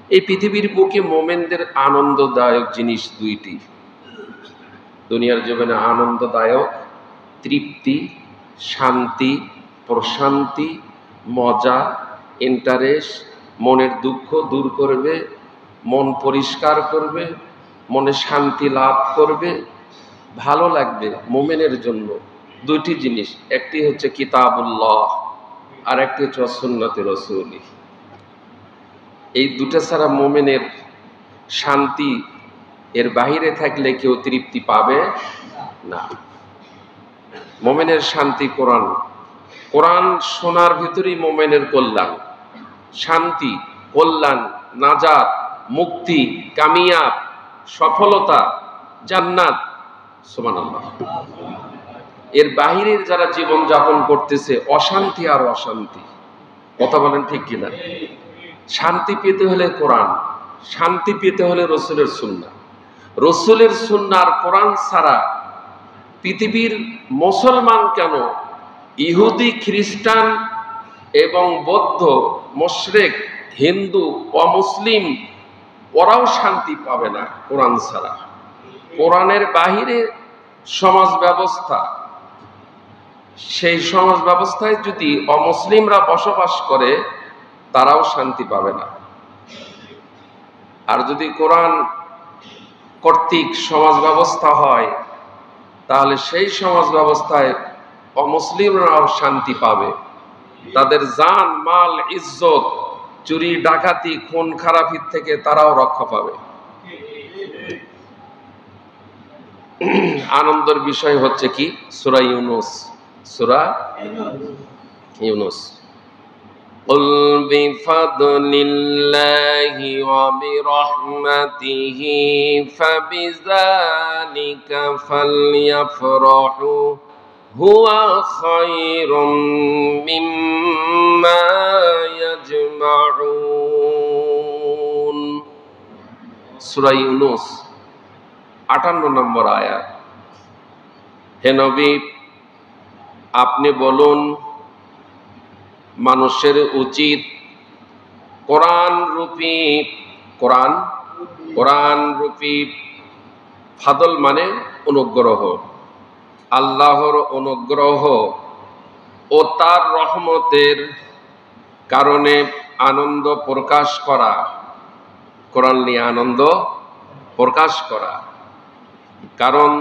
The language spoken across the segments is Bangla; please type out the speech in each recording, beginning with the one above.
এই পৃথিবীর বুকে মোমেনদের আনন্দদায়ক জিনিস দুইটি। দুনিয়ার জীবনে আনন্দদায়ক তৃপ্তি, শান্তি, প্রশান্তি, মজা, ইন্টারেস্ট, মনের দুঃখ দূর করবে, মন পরিষ্কার করবে, মনে শান্তি লাভ করবে, ভালো লাগবে মোমেনের জন্য দুইটি জিনিস। একটি হচ্ছে কিতাবুল্লাহ, আর একটি হচ্ছে সুন্নতে রাসূল। এই দুটো ছাড়া মোমেনের শান্তি এর বাহিরে থাকলে কেউ তৃপ্তি পাবে না। মোমেনের শান্তি কোরআন, কোরআন শোনার ভিতরেই মোমেনের কল্যাণ, শান্তি, কল্যাণ, নাজাত, মুক্তি, কামিয়াব, সফলতা, জান্নাত। সুবহানাল্লাহ। এর বাহিরের যারা জীবন যাপন করতেছে অশান্তি আর অশান্তি। কথা বলেন ঠিক কিনা? শান্তি পেতে হলে কোরআন, শান্তি পেতে হলে রসুলের সুন্নাহ। রসুলের সুন্নাহ আর কোরআন ছাড়া পৃথিবীর মুসলমান কেন, ইহুদি, খ্রিস্টান এবং বৌদ্ধ, মুশরিক, হিন্দু, অমুসলিম, ওরাও শান্তি পাবে না কোরআন ছাড়া। কোরআনের বাহিরে সমাজ ব্যবস্থা, সেই সমাজ ব্যবস্থায় যদি অমুসলিমরা বসবাস করে তারাও শান্তি পাবে না। আর যদি কোরআন কর্তৃক সমাজ ব্যবস্থা হয় তাহলে সেই সমাজ ব্যবস্থায় অমুসলিমরাও শান্তি পাবে। তাদের জান, মাল, ইজ্জত, চুরি, ডাকাতি, খুন খারাপির থেকে তারাও রক্ষা পাবে। আনন্দের বিষয় হচ্ছে কি? সূরা ইউনূস, সূরা ইউনূস। قُلْ بِفَضْلِ اللَّهِ وَبِرَحْمَتِهِ فَبِذَلِكَ فَلْيَفْرَحُوا هُوَ خَيْرٌ مِّمَّا يَجْمَعُونَ। সূরা ইউনূস 58 নম্বর আয়াত। হে নবী, আপনি বলুন, মানুষের উচিত কোরআন রূপী ফাদল মানে অনুগ্রহ, আল্লাহর অনুগ্রহ ও তার রহমতের কারণে আনন্দ প্রকাশ করা, কোরআন নিয়ে আনন্দ প্রকাশ করা। কারণ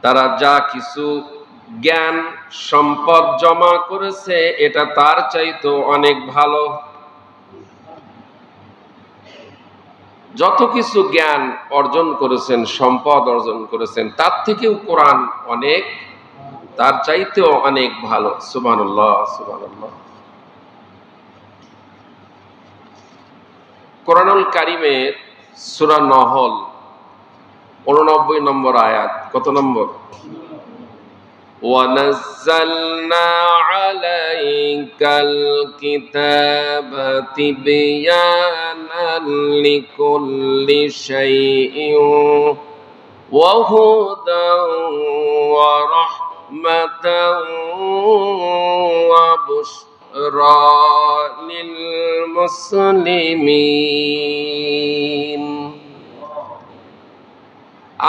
তারা যা কিছু জ্ঞান সম্পদ জমা করেছে এটা তার চাইতে অনেক ভালো। যত কিছু জ্ঞান অর্জন করেছেন, সম্পদ অর্জন করেছেন, তার থেকেও কোরআন অনেক, তার চাইতেও অনেক ভালো। সুবহানাল্লাহ, সুবহানাল্লাহ। কোরআনুল কারীমের সূরা নহল 89 নম্বর আয়াত। কত নম্বর? وَنَزَّلْنَا عَلَيْكَ الْكِتَابَ تِبْيَانًا لِكُلِّ شَيْءٍ وَهُدًى وَرَحْمَةً وَبُشْرَى لِلْمُسْلِمِينَ।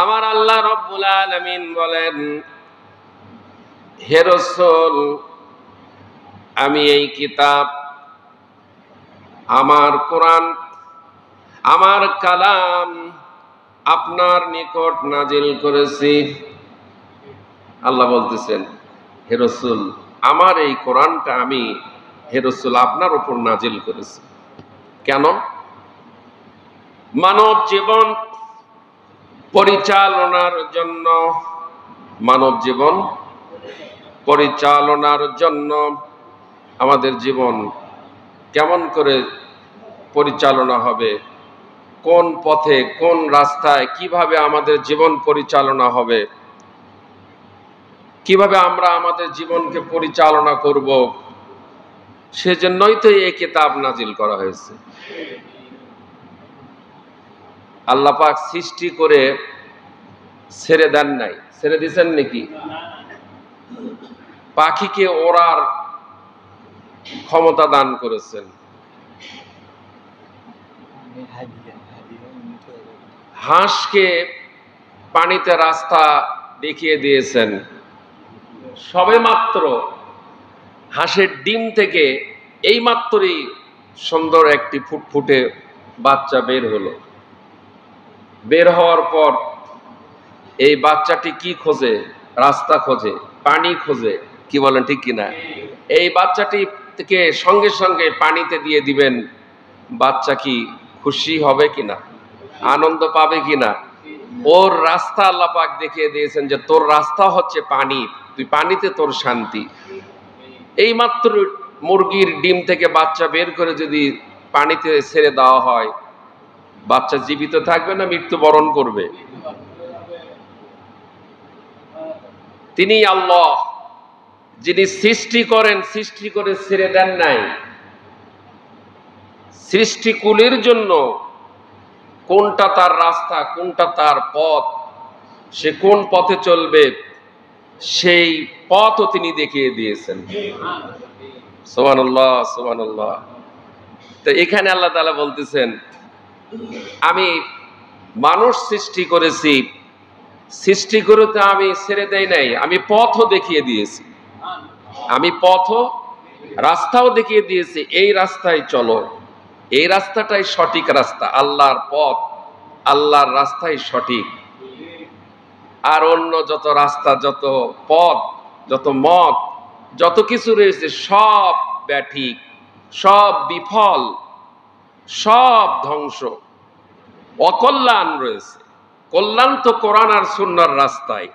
আমার আল্লাহ রাব্বুল আলামিন বলেন, হে রাসূল, আমি এই কিতাব, আমার কোরআন, আমার কালাম আপনার নিকট নাজিল করেছি। আল্লাহ বলতেছেন, হে রাসূল, আমার এই কোরআনটা আমি, হে রাসূল, আপনার উপর নাজিল করেছি। কেন? মানব জীবন পরিচালনার জন্য, মানব জীবন পরিচালনার জন্য আমাদের জীবন কেমন করে পরিচালনা হবে, কোন পথে, কোন রাস্তায়, কিভাবে আমাদের জীবন পরিচালনা হবে, কিভাবে আমরা আমাদের জীবনকে পরিচালনা করব, সেজন্যই তো এই কিতাব নাজিল করা হয়েছে। আল্লাহ পাক সৃষ্টি করে ছেড়ে দেন নাই, ছেড়ে দিয়েছেন নাকি? পাখিকে ওড়ার ক্ষমতা দান করেছেন, হাঁসকে পানিতে রাস্তা দেখিয়ে দিয়েছেন। সবে মাত্র হাঁসের ডিম থেকে এই মাত্রই সুন্দর একটি ফুটফুটে বাচ্চা বের হলো। বের হওয়ার পর এই বাচ্চাটি কি খোঁজে? রাস্তা খোঁজে, পানি খোঁজে। কি বলেন, ঠিক কিনা? এই বাচ্চাটি থেকে সঙ্গে সঙ্গে পানিতে দিয়ে দিবেন, বাচ্চা কি খুশি হবে কিনা, আনন্দ পাবে কিনা? ওর রাস্তা আল্লাহ পাক দেখিয়ে দিয়েছেন যে তোর রাস্তা হচ্ছে পানি, তুই পানিতে তোর শান্তি। এই মাত্র মুরগির ডিম থেকে বাচ্চা বের করে যদি পানিতে ছেড়ে দেওয়া হয়, বাচ্চা জীবিত থাকবে না মৃত্যুবরণ করবে? তিনি আল্লাহ, যিনি সৃষ্টি করেন, সৃষ্টি করে ছেড়ে দেন নাই। সৃষ্টিকুলের জন্য কোনটা তার রাস্তা, কোনটা তার পথ, সে কোন পথে চলবে, সেই পথও তিনি দেখিয়ে দিয়েছেন। সুবহানাল্লাহ, সুবহানাল্লাহ। তো এখানে আল্লাহ তাআলা বলতেছেন, আমি মানুষ সৃষ্টি করেছি, সৃষ্টি করতে আমি ছেড়ে দেই নাই, আমি পথও দেখিয়ে দিয়েছি। আমি পথও, রাস্তাও দেখিয়ে দিয়েছি। এই রাস্তায় চলো, এই রাস্তাটাই সঠিক রাস্তা। আল্লাহর পথ, আল্লাহর রাস্তাই সঠিক। আর অন্য যত রাস্তা, যত পথ, যত মত, যত কিছু রয়েছে সব ব্যাঠিক, সব বিফল, সব ধ্বংস, অকল্যাণ রয়েছে। কল্যাণ তো কোরআন আর সুন্নাহর রাস্তায়।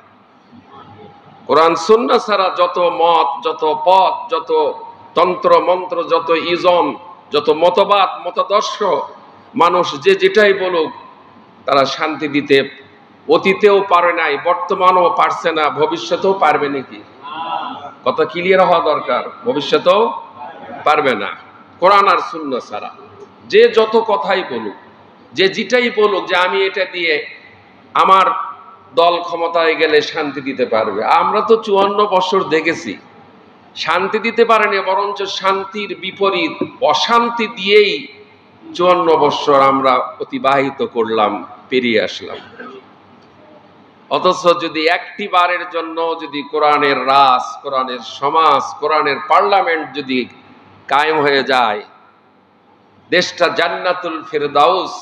কোরআন সুন্নাহ ছাড়া যত মত, যত পথ, যত তন্ত্র মন্ত্র, যত ইজম, যত মতবাদ, মতাদর্শ, মানুষ যে যেটাই বলুক, তারা শান্তি দিতে অতীতেও পারে নাই, বর্তমানেও পারছে না, ভবিষ্যতেও পারবে নাকি? কথা ক্লিয়ার হওয়া দরকার। ভবিষ্যতেও পারবে না কোরআন আর সুন্নাহ ছাড়া। যে যত কথাই বলুক, যে যেটাই বলুক যে আমি এটা দিয়ে আমার দল ক্ষমতায় গেলে শান্তি দিতে পারবে, আমরা তো 54 বছর দেখেছি শান্তি দিতে পারেনি, বরঞ্চ শান্তির বিপরীত অশান্তি দিয়েই 54 বছর আমরা অতিবাহিত করলাম, পেরিয়ে আসলাম। অথচ যদি একটি বারের জন্য যদি কোরআনের রাজ, কোরআনের সমাজ, কোরআনের পার্লামেন্ট যদি কায়েম হয়ে যায়, দেশটা জান্নাতুল ফেরদাউস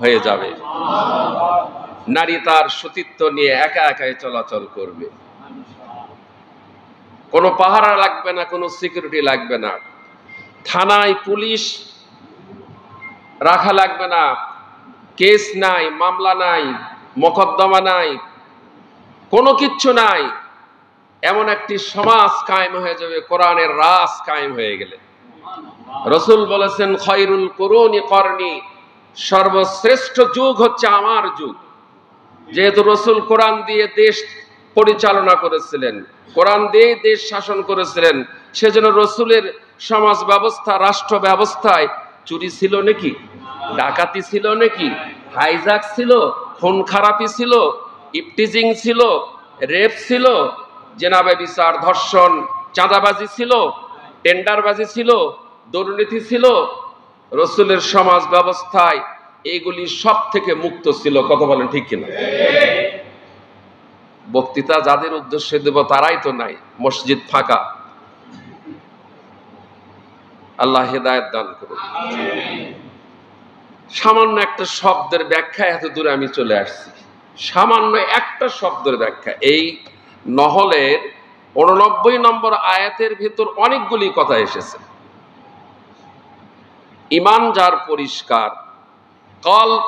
হয়ে যাবে। নারী তার সতীত্ব নিয়ে একা একাই চলাচল করবে, কোনো পাহারা লাগবে না, কোনো সিকিউরিটি লাগবে না, থানায় পুলিশ রাখা লাগবে না, কেস নাই, মামলা নাই, মোকদ্দমা নাই, কোনো কিচ্ছু নাই। এমন একটি সমাজ কায়েম হয়ে যাবে কোরআনের রাজ কায়েম হয়ে গেলে। রাসূল বলেছেন, খায়রুল কুরুনি করনি, সর্বশ্রেষ্ঠ যুগ হচ্ছে আমার যুগ। যেহেতু রাসূল কোরআন দিয়ে দেশ পরিচালনা করেছিলেন, কোরআন দিয়ে দেশ শাসন করেছিলেন, সেজন্য রাসূলের সমাজ ব্যবস্থা, রাষ্ট্র ব্যবস্থায় চুরি ছিল নাকি, ডাকাতি ছিল নাকি, হাইজ্যাক ছিল, খুন খারাপি ছিল, ইফটিজিং ছিল, রেপ ছিল, জেনাবে বিচার, ধর্ষণ, চাঁদাবাজি ছিল, টেন্ডারবাজি ছিল, দুর্নীতি ছিল। রাসূলের সমাজ ব্যবস্থায় এইগুলি সব থেকে মুক্ত ছিল। কথা বলেন ঠিক কিনা? বক্তৃতা যাদের উদ্দেশ্যে দেব তারাই তো নাই, মসজিদ ফাঁকা। আল্লাহ হেদায়েত দান করুন। সামান্য একটা শব্দের ব্যাখ্যা এত দূরে আমি চলে আসছি। সামান্য একটা শব্দের ব্যাখ্যা। এই নহলের 89 নম্বর আয়াতের ভিতর অনেকগুলি কথা এসেছে। ইমান যার পরিষ্কার, কল্ব,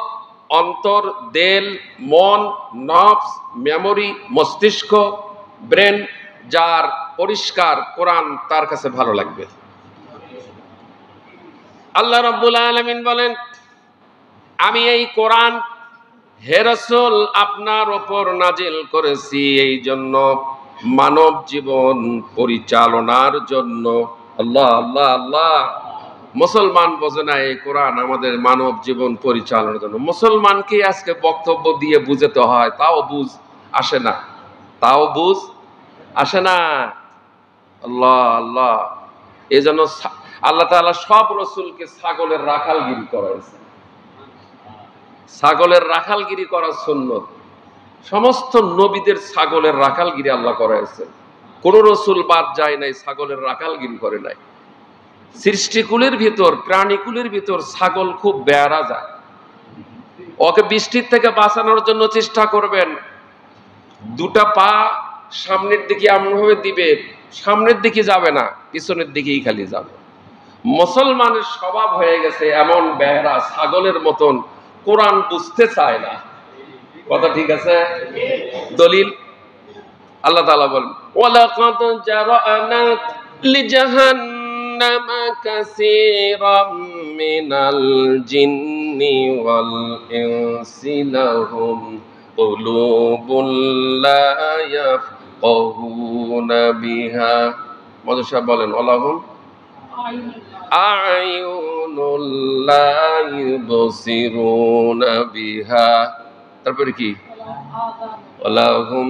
অন্তর, দেল, মন, নফস, মেমোরি, মস্তিষ্ক, ব্রেন যার পরিষ্কার, কোরআন তার কাছে ভালো লাগবে। আল্লাহ রাব্বুল আলামিন বলেন, আমি এই কোরআন হে রাসূল আপনার উপর নাজিল করেছি এই জন্য, মানব জীবন পরিচালনার জন্য। আল্লাহ আল্লাহ আল্লাহ। মুসলমান বোঝে না এই কোরআন আমাদের মানব জীবন পরিচালনার জন্য। মুসলমানকে আজকে বক্তব্য দিয়ে বুঝাতে হয়, তাও বুঝ আসে না, তাও বুঝ আসে না। আল্লাহ আল্লাহ। এই জন্য আল্লাহ তাআলা সব রাসূলকে ছাগলের রাখালগিরি করাইছে। ছাগলের রাখালগিরি করা সুন্নত। সমস্ত নবীদের ছাগলের রাখালগিরি আল্লাহ করাইছেন, কোন রসুল বাদ যায় নাই ছাগলের রাখালগিরি করে নাই। সৃষ্টিকুলের ভিতর, প্রাণীকুলের ভিতর ছাগল খুব বেয়ারা যায়। ওকে বৃষ্টির থেকে বাঁচানোর জন্য চেষ্টা করবেন, দুটা পা সামনের দিকে এমনভাবে দিবে, সামনের দিকে যাবে না, পিছনের দিকেই খালি যাবে। মুসলমানের স্বভাব হয়ে গেছে এমন বেহারা, ছাগলের মতন, কোরআন বুঝতে চায় না। কথা ঠিক আছে? দলিল আল্লাহ তাআলা বলেন, ওয়ালাকাদ জারানা লিজাহান্নামা কাসীরাম মিনাল জিন্নি ওয়াল ইনসি লাহুম কুলুবুল লা ইয়াফকাহুনা বিহা। মধু সাহেব বলেন, ওয়ালাহুম আ'য়ুনুল লা ইউবসিরুনা বিহা। তারপরে কি? ওয়ালাহুম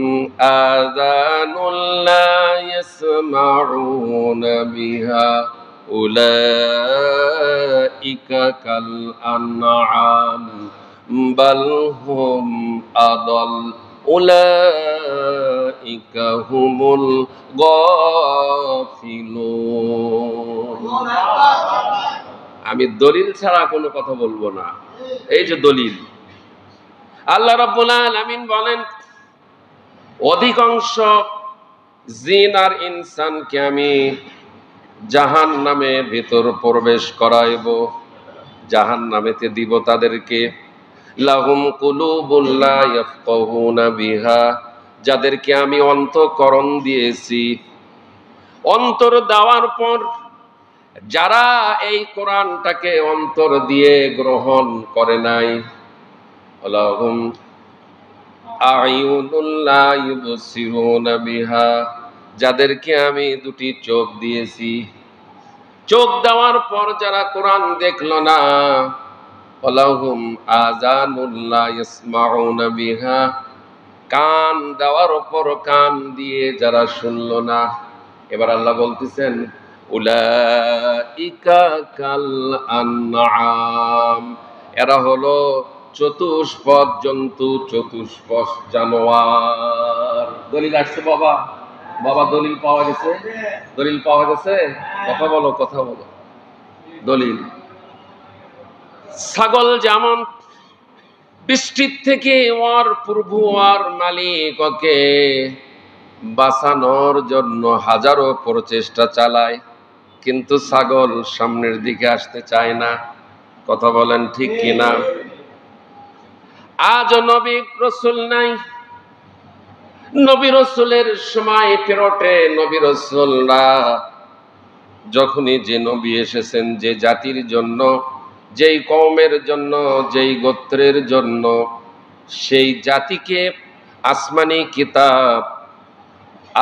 আযানুল লা ইয়াসমাউনা বিহা উলাইকা কাল আনআম বাল হুম আদাল উলাইকা হুমুল গাফিলুন। আমি দলিল ছাড়া কোনো কথা বলবো না। এই যে দলিল, আল্লাহ রাব্বুল আলামিন বলেন, অধিকাংশ জিন আর ইনসানকে আমি জাহান্নামের ভিতর প্রবেশ করাইব, জাহান্নামেতে দিব তাদেরকে। লাহুম কুলুবুল লা ইয়াফকাহুনা বিহা, যাদেরকে আমি অন্তঃকরণ দিয়েছি। অন্তর দেওয়ার পর যারা এই কোরআনটাকে অন্তর দিয়ে গ্রহণ করে নাই, লাহুম আ'য়ুনুল লা ইউবসিরুনা বিহা, যাদেরকে আমি দুটি চোখ দিয়েছি। চোখ দেওয়ার পর যারা কোরআন দেখল না, ওয়ালাহুম আযানুল লা ইয়াসমাউনা বিহা, কান দেওয়ার পর কান দিয়ে যারা শুনল না। এবার আল্লাহ বলতেছেন, উলাইকা কাল আনআম, এরা হলো চতুষ্পদ জন্তু, চতুষ্পদ জানোয়ার। দলিল আসছে বাবা, বাবা দলিল পাওয়া গেছে, দলিল পাওয়া গেছে। কথা বলো, কথা বলো। দলিল, ছাগল যেমন বৃষ্টির থেকে ওর প্রভু আর মালিক ওকে বাঁচানোর জন্য হাজারো প্রচেষ্টা চালায়, কিন্তু ছাগল সামনের দিকে আসতে চায় না। কথা বলেন ঠিক কিনা? আজও নবী রসুল নাই। নবী রসুলের সময় পেরোটে নবী রসুলরা যখনই যে নবী এসেছেন, যে জাতির জন্য, যেই কওমের জন্য, যেই গোত্রের জন্য, সেই জাতিকে আসমানি কিতাব,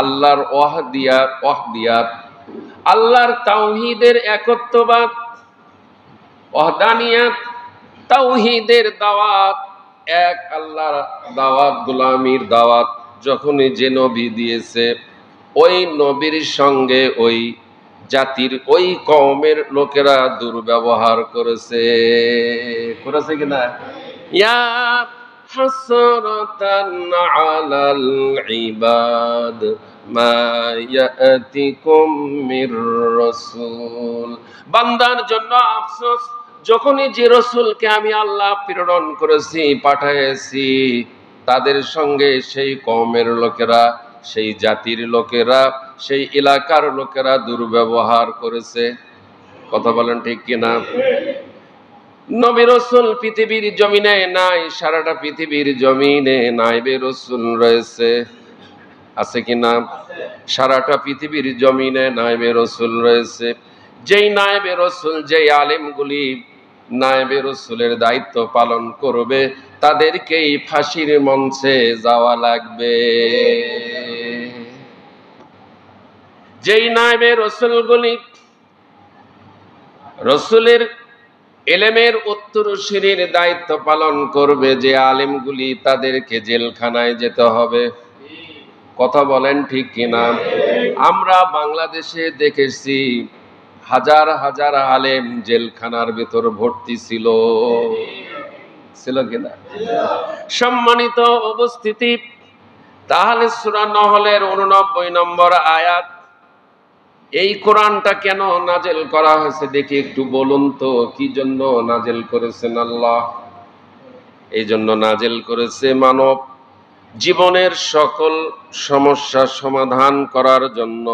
আল্লাহর ওয়াহদিয়াত, আল্লাহর তাওহীদের একত্ববাদ, ওয়াহদানিয়াত, তাওহীদের দাওয়াত, এক আল্লাহর দাওয়াত, গোলামির দাওয়াত যখনই যে নবী দিয়েছে, ওই নবীর সঙ্গে ওই জাতির, ওই কওমের লোকেরা দুর্ব্যবহার করেছে। করেছে কিনা? ইয়া হাসরাতান আলাল ইবাদ মা ইয়াতিকুম মির রাসূল, বান্দার জন্য আফসোস, যখনই যে রসুলকে আমি আল্লাহ প্রেরণ করেছি, পাঠাইছি, তাদের সঙ্গে সেই কওমের লোকেরা, সেই জাতির লোকেরা, সেই এলাকার লোকেরা দুর্ব্যবহার করেছে। কথা বলেন ঠিক কিনা? নবী রসুল পৃথিবীর জমিনে নাই, সারাটা পৃথিবীর জমিনে নাইবে রসুল রয়েছে, আছে কিনা? সারাটা পৃথিবীর জমিনে নাইবে রসুল রয়েছে। যেই নায়েবে রসুল, যেই আলেমগুলি নায়েবে রসুলের দায়িত্ব পালন করবে, তাদেরকেই ফাঁসির মঞ্চে যাওয়া লাগবে। যেই নায়েবে রসুলগুলি রসুলের এলেমের উত্তরসূরির দায়িত্ব পালন করবে, যে আলেমগুলি, তাদেরকে জেলখানায় যেতে হবে। কথা বলেন ঠিক কিনা? আমরা বাংলাদেশে দেখেছি হাজার হাজার আলেম জেলখানার ভিতর ভর্তি ছিল, ছিল কিনা? সম্মানিত উপস্থিতি, তাহলে সূরা নহলের 89 নম্বর আয়াত, এই কোরআনটা কেন নাজেল করা হয়েছে দেখি একটু বলুন তো, কি জন্য নাজেল করেছেন আল্লাহ? এই জন্য নাজেল করেছে মানব জীবনের সকল সমস্যা সমাধান করার জন্য,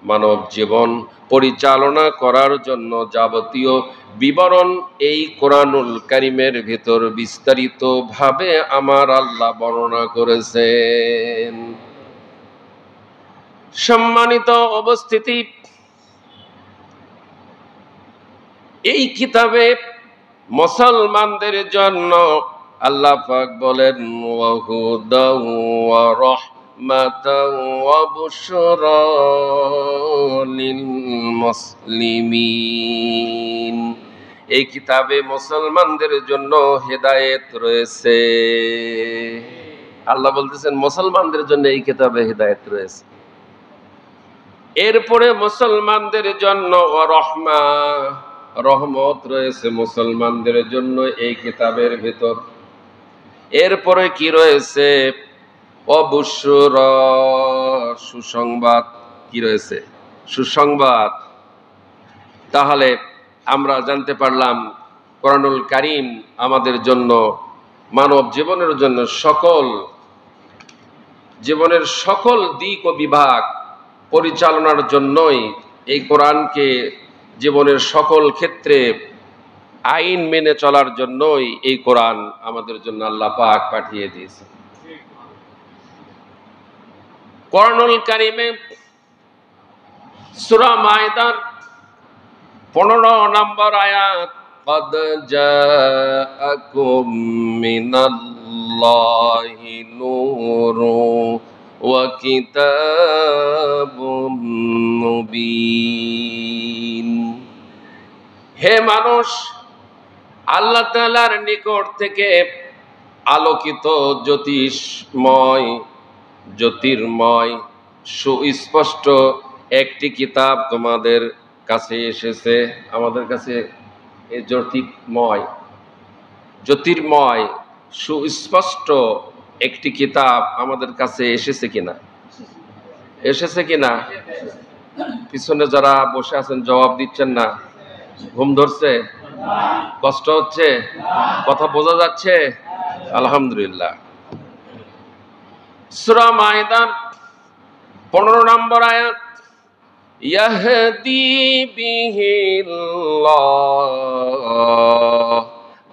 মানব জীবন পরিচালনা করার জন্য যাবতীয় বিবরণ এই কোরআনুল কারীমের ভিতর বিস্তারিত ভাবে আমার আল্লাহ বর্ণনা করেছেন। সম্মানিত উপস্থিতি, এই কিতাবে মুসলমানদের জন্য আল্লাহ পাক বলেন ওয়া হুদাও ওয়া রাহমাতাও ওয়া বুশরা লিল মুসলিমিন। এই কিতাবে মুসলমানদের জন্য হেদায়েত রয়েছে। আল্লাহ বলতেছেন মুসলমানদের জন্য এই কিতাবে হেদায়েত রয়েছে। এরপরে মুসলমানদের জন্য রহমা, রহমত রয়েছে মুসলমানদের জন্য এই কিতাবের ভিতর। এরপরে কি রয়েছে? অবুশরা, সুসংবাদ। কি রয়েছে? সুসংবাদ। তাহলে আমরা জানতে পারলাম কোরআনুল কারীম আমাদের জন্য, মানব জীবনের জন্য জীবনের সকল দিক ও বিভাগ পরিচালনার জন্যই এই কোরআনকে, জীবনের সকল ক্ষেত্রে আইন মেনে চলার জন্যই এই কোরআন আমাদের জন্য আল্লাহ পাক পাঠিয়ে দিয়েছে। কোরআনুল কারীমে সূরা মায়দার 15 নম্বর আয়াত, قد جاءكم من الله نور وكتاب مبين। হে মানুষ, আল্লাহ তাআলার নিকট থেকে আলোকিত, জ্যোতির্ময় সুস্পষ্ট একটি কিতাব তোমাদের কাছে এসেছে। আমাদের কাছে এই জ্যোতির্ময় সুস্পষ্ট একটি কিতাব আমাদের কাছে এসেছে কিনা? এসেছে কিনা? পিছনে যারা বসে আছেন জবাব দিচ্ছেন না। ঘুম ধরছে? কষ্ট হচ্ছে? কথা বোঝা যাচ্ছে? আলহামদুলিল্লাহ। সূরা মায়দার 15 নম্বর আয়াত, ইয়াহদি বিহিল্লাহ,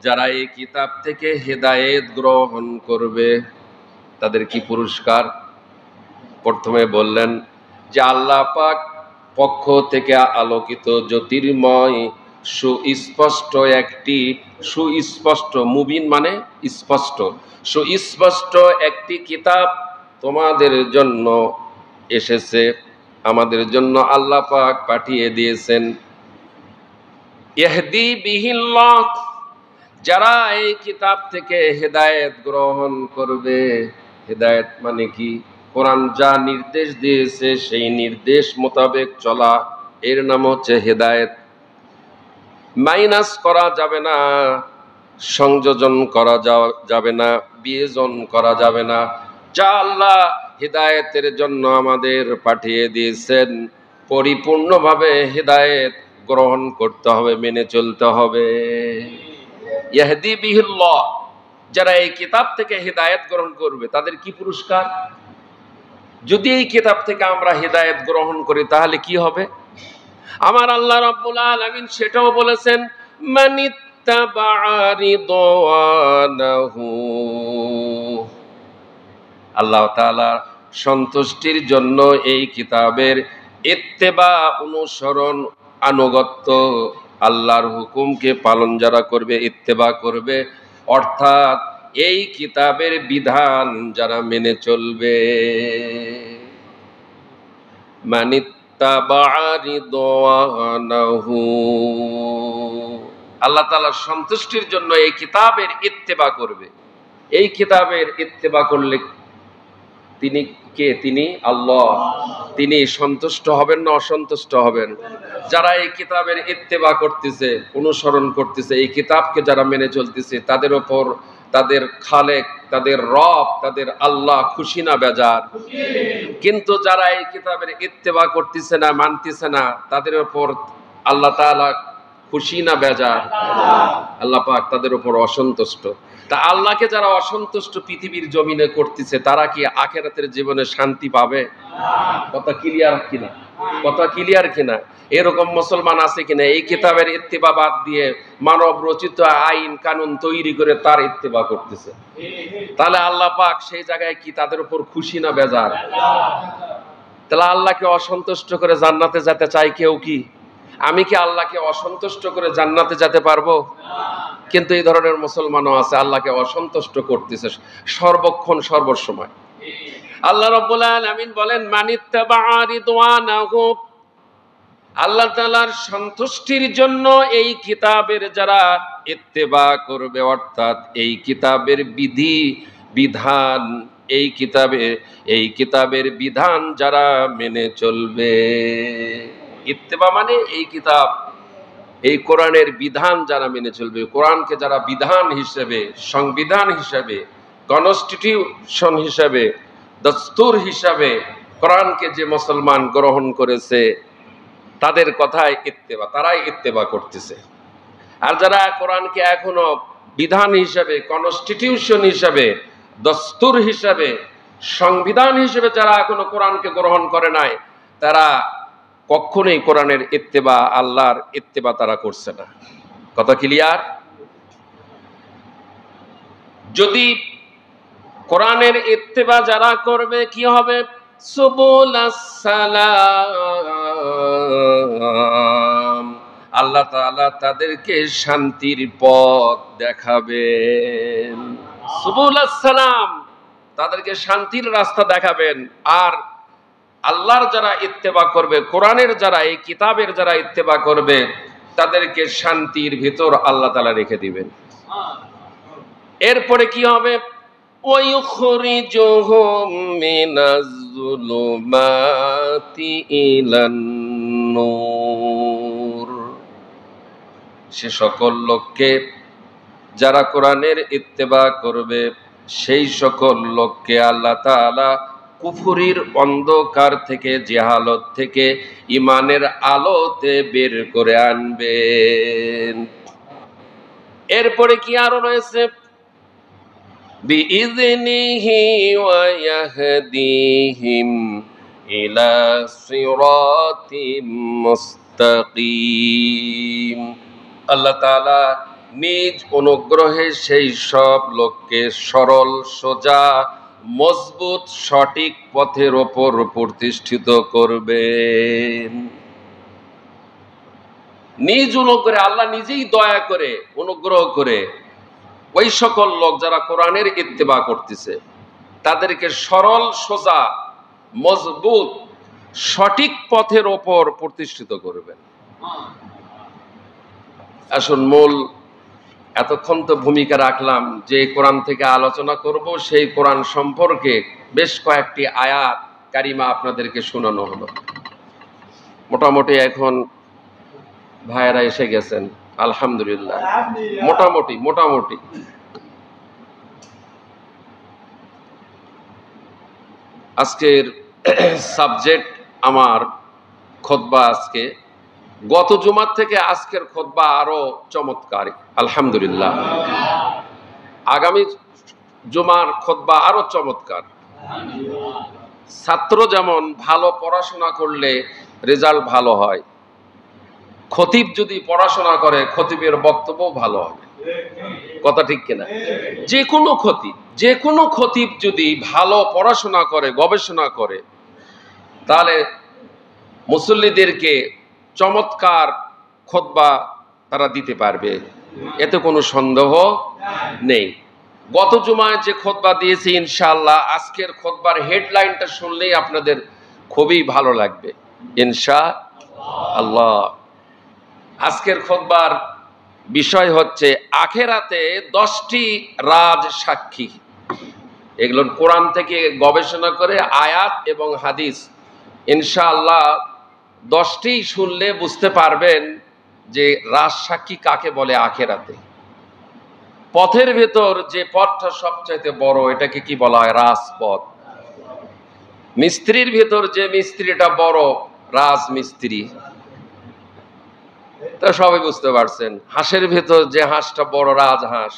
যারা এই কিতাব থেকে হেদায়েত গ্রহণ করবে তাদের কি পুরস্কার? প্রথমে বললেন যে আল্লাহ পাক পক্ষ থেকে আলোকিত, জ্যোতির্ময় সুস্পষ্ট মুবিন মানে স্পষ্ট, সুস্পষ্ট একটি কিতাব তোমাদের জন্য এসেছে, আমাদের জন্য আল্লাহ পাক পাঠিয়ে দিয়েছেন। ইহদি বিহিল্লাহ, যারা এই কিতাব থেকে হেদায়েত গ্রহণ করবে। হেদায়েত মানে কি? কোরআন যা নির্দেশ দিয়েছে সেই নির্দেশ মোতাবেক চলা, এর নাম হচ্ছে হেদায়েত। মাইনাস করা যাবে না, সংযোজন করা যাবে না, বিয়োজন করা যাবে না। যা আল্লাহ হেদায়েতের জন্য আমাদের পাঠিয়ে দিয়েছেন, পরিপূর্ণভাবে হেদায়েত গ্রহণ করতে হবে, মেনে চলতে হবে। ইয়াহদি বিহিল্লাহ, যারা এই কিতাব থেকে হেদায়েত গ্রহণ করবে তাদের কি পুরস্কার? যদি এই কিতাব থেকে আমরা হেদায়েত গ্রহণ করি তাহলে কি হবে? আমার আল্লাহ রাব্বুল আলামিন সেটাও বলেছেন, মানিত্তাবা'a রিদওয়ানাহু, আল্লাহ তাআলা সন্তুষ্টির জন্য এই কিতাবের ইত্তেবা, অনুসরণ, আনুগত্য, আল্লাহর হুকুমকে পালন যারা করবে, ইত্তেবা করবে, অর্থাৎ এই কিতাবের বিধান যারা মেনে চলবে। মানিত্তাবা'a রিদওয়ানাহু, আল্লাহ তাআলার সন্তুষ্টির জন্য এই কিতাবের ইত্তেবা করবে। এই কিতাবের ইত্তেবা করলে তিনি কে? তিনি আল্লাহ। তিনি সন্তুষ্ট হবেন না অসন্তুষ্ট হবেন? যারা এই কিতাবের ইত্তেবা করতেছে, অনুসরণ করতেছে, এই কিতাবকে যারা মেনে চলতেছে, তাদের ওপর তাদের খালেক, তাদের রব, তাদের আল্লাহ খুশি না বেজার? কিন্তু যারা এই কিতাবের ইত্তেবা করতেছে না, মানতেছে না, তাদের ওপর আল্লাহ তাআলা খুশি না বেজার? আল্লাহ পাক তাদের উপর অসন্তুষ্ট। তা আল্লাহকে যারা অসন্তুষ্ট পৃথিবীর জমিনে করতেছে, তারা কি আখিরাতের জীবনে শান্তি পাবে? কথা ক্লিয়ার কিনা? কথা ক্লিয়ার কিনা? এরকম মুসলমান আছে কিনা এই কিতাবের ইত্তেবা বাদ দিয়ে মানব রচিত আইন কানুন তৈরি করে তার ইত্তেবা করতেছে? তাহলে আল্লাহ পাক সেই জায়গায় কি তাদের উপর খুশি না বেজার? তাহলে আল্লাহকে অসন্তুষ্ট করে জান্নাতে যেতে চাই কেউ কি? আমি কি আল্লাহকে অসন্তুষ্ট করে জান্নাতে যেতে পারবো? কিন্তু এই ধরনের মুসলমানও আছে, আল্লাহকে অসন্তুষ্ট করতেছে সর্বক্ষণ সর্বসময়। আল্লাহ রাব্বুল আলামিন বলেন, মানিত্তাবা রিদওয়ানাহু, আল্লাহ তাআলার সন্তুষ্টির জন্য এই কিতাবের যারা ইত্তেবা করবে, অর্থাৎ এই কিতাবের বিধি বিধান, এই কিতাবের বিধান যারা মেনে চলবে। ইত্তেবা মানে এই কিতাব, এই কোরআনের বিধান যারা মেনে চলবে, কোরআনকে যারা বিধান হিসেবে, সংবিধান হিসেবে, কনস্টিটিউশন হিসেবে, দস্তুর হিসাবে কোরআনকে যে মুসলমান গ্রহণ করেছে, তাদের কথায় ইত্তেবা, তারাই ইত্তেবা করতেছে। আর যারা কোরআনকে এখনো বিধান হিসাবে, কনস্টিটিউশন হিসাবে, দস্তুর হিসাবে, সংবিধান হিসেবে যারা এখনো কোরআনকে গ্রহণ করে নাই, তারা কখনোই কোরআনের ইত্তেবা, আল্লাহর ইত্তেবা তারা করছে না। কথা ক্লিয়ার? যদি কোরআনের ইত্তেবা যারা করবে, কি হবে? সুবুলাস সালাম, আল্লাহ তাআলা তাদেরকে শান্তির পথ দেখাবেন। সুবুলাস সালাম, তাদেরকে শান্তির রাস্তা দেখাবেন। আর আল্লাহর যারা ইত্তেবা করবে, কোরআনের যারা, এই কিতাবের যারা ইত্তেবা করবে, তাদেরকে শান্তির ভিতর আল্লাহ তাআলা রেখে দিবেন। এরপরে কি হবে? ওয়ায়ুখরিজুহুম মিনাজ-যুলুমাতি ইলান-নূর, সে সকল লোককে যারা কোরআনের ইত্তেবা করবে, সেই সকল লোককে আল্লাহ তাআলা কুফরির অন্ধকার থেকে, জাহালত থেকে ঈমানের আলোতে বের করে আনবেন। এরপরে কি আরো রয়েছে? বিইযনিহি ওয়া ইয়াহদিহিম ইলা সিরাতিম মুস্তাকিম, আল্লাহ তাআলা নিজ অনুগ্রহে সেই সব লোককে সরল, সোজা, মজবুত, সঠিক পথের ওপর প্রতিষ্ঠিত করবেন। নিজ অনুগ্রহে, আল্লাহ নিজেই দয়া করে, অনুগ্রহ করে ওই সকল লোক যারা কোরআনের ইত্তেবা করতেছে, তাদেরকে সরল, সোজা, মজবুত, সঠিক পথের ওপর প্রতিষ্ঠিত করবেন। আসুন, মূল এতক্ষণ তো ভূমিকা রাখলাম যে কোরআন থেকে আলোচনা করব, সেই কোরআন সম্পর্কে বেশ কয়েকটি আয়াত কারিমা আপনাদেরকে শোনানো হলো। মোটামুটি এখন ভাইয়েরা এসে গেছেন, আলহামদুলিল্লাহ। মোটামুটি আজকের সাবজেক্ট আমার খুতবা, আজকে গত জুমার থেকে আজকের খুতবা আরো চমৎকার, আলহামদুলিল্লাহ। আগামী জুমার খুতবা আরো চমৎকার। ছাত্র যেমন ভালো পড়াশোনা করলে রেজাল্ট ভালো হয়, খতিব যদি পড়াশোনা করে খতিবের বক্তব্য ভালো হবে। কথা ঠিক কিনা? যে কোনো খতিব যদি ভালো পড়াশোনা করে, গবেষণা করে, তাহলে মুসল্লিদেরকে চমৎকার খুতবা তারা দিতে পারবে, এতে কোনো সন্দেহ নেই। গত জুমায় যে খুতবা দিয়েছি, ইনশাআল্লাহ আজকের খুতবার হেডলাইনটা শুনলেই আপনাদের খুবই ভালো লাগবে ইনশাআল্লাহ। আজকের খুতবার বিষয় হচ্ছে আখেরাতে 10টি রাজ সাক্ষী। এগুলোর কোরআন থেকে গবেষণা করে আয়াত এবং হাদিস ইনশাআল্লাহ 10টি শুনলে বুঝতে পারবেন যে রাজসাক্ষী কাকে বলে আখেরাতে। পথের ভেতর যে পথটা সবচাইতে বড়, এটাকে কি বলা হয়? রাজপথ। মিস্ত্রির ভেতর যে মিস্ত্রিটা বড়, রাজমিস্ত্রি। তা সবাই বুঝতে পারছেন। হাঁসের ভেতর যে হাঁসটা বড়, রাজহাঁস।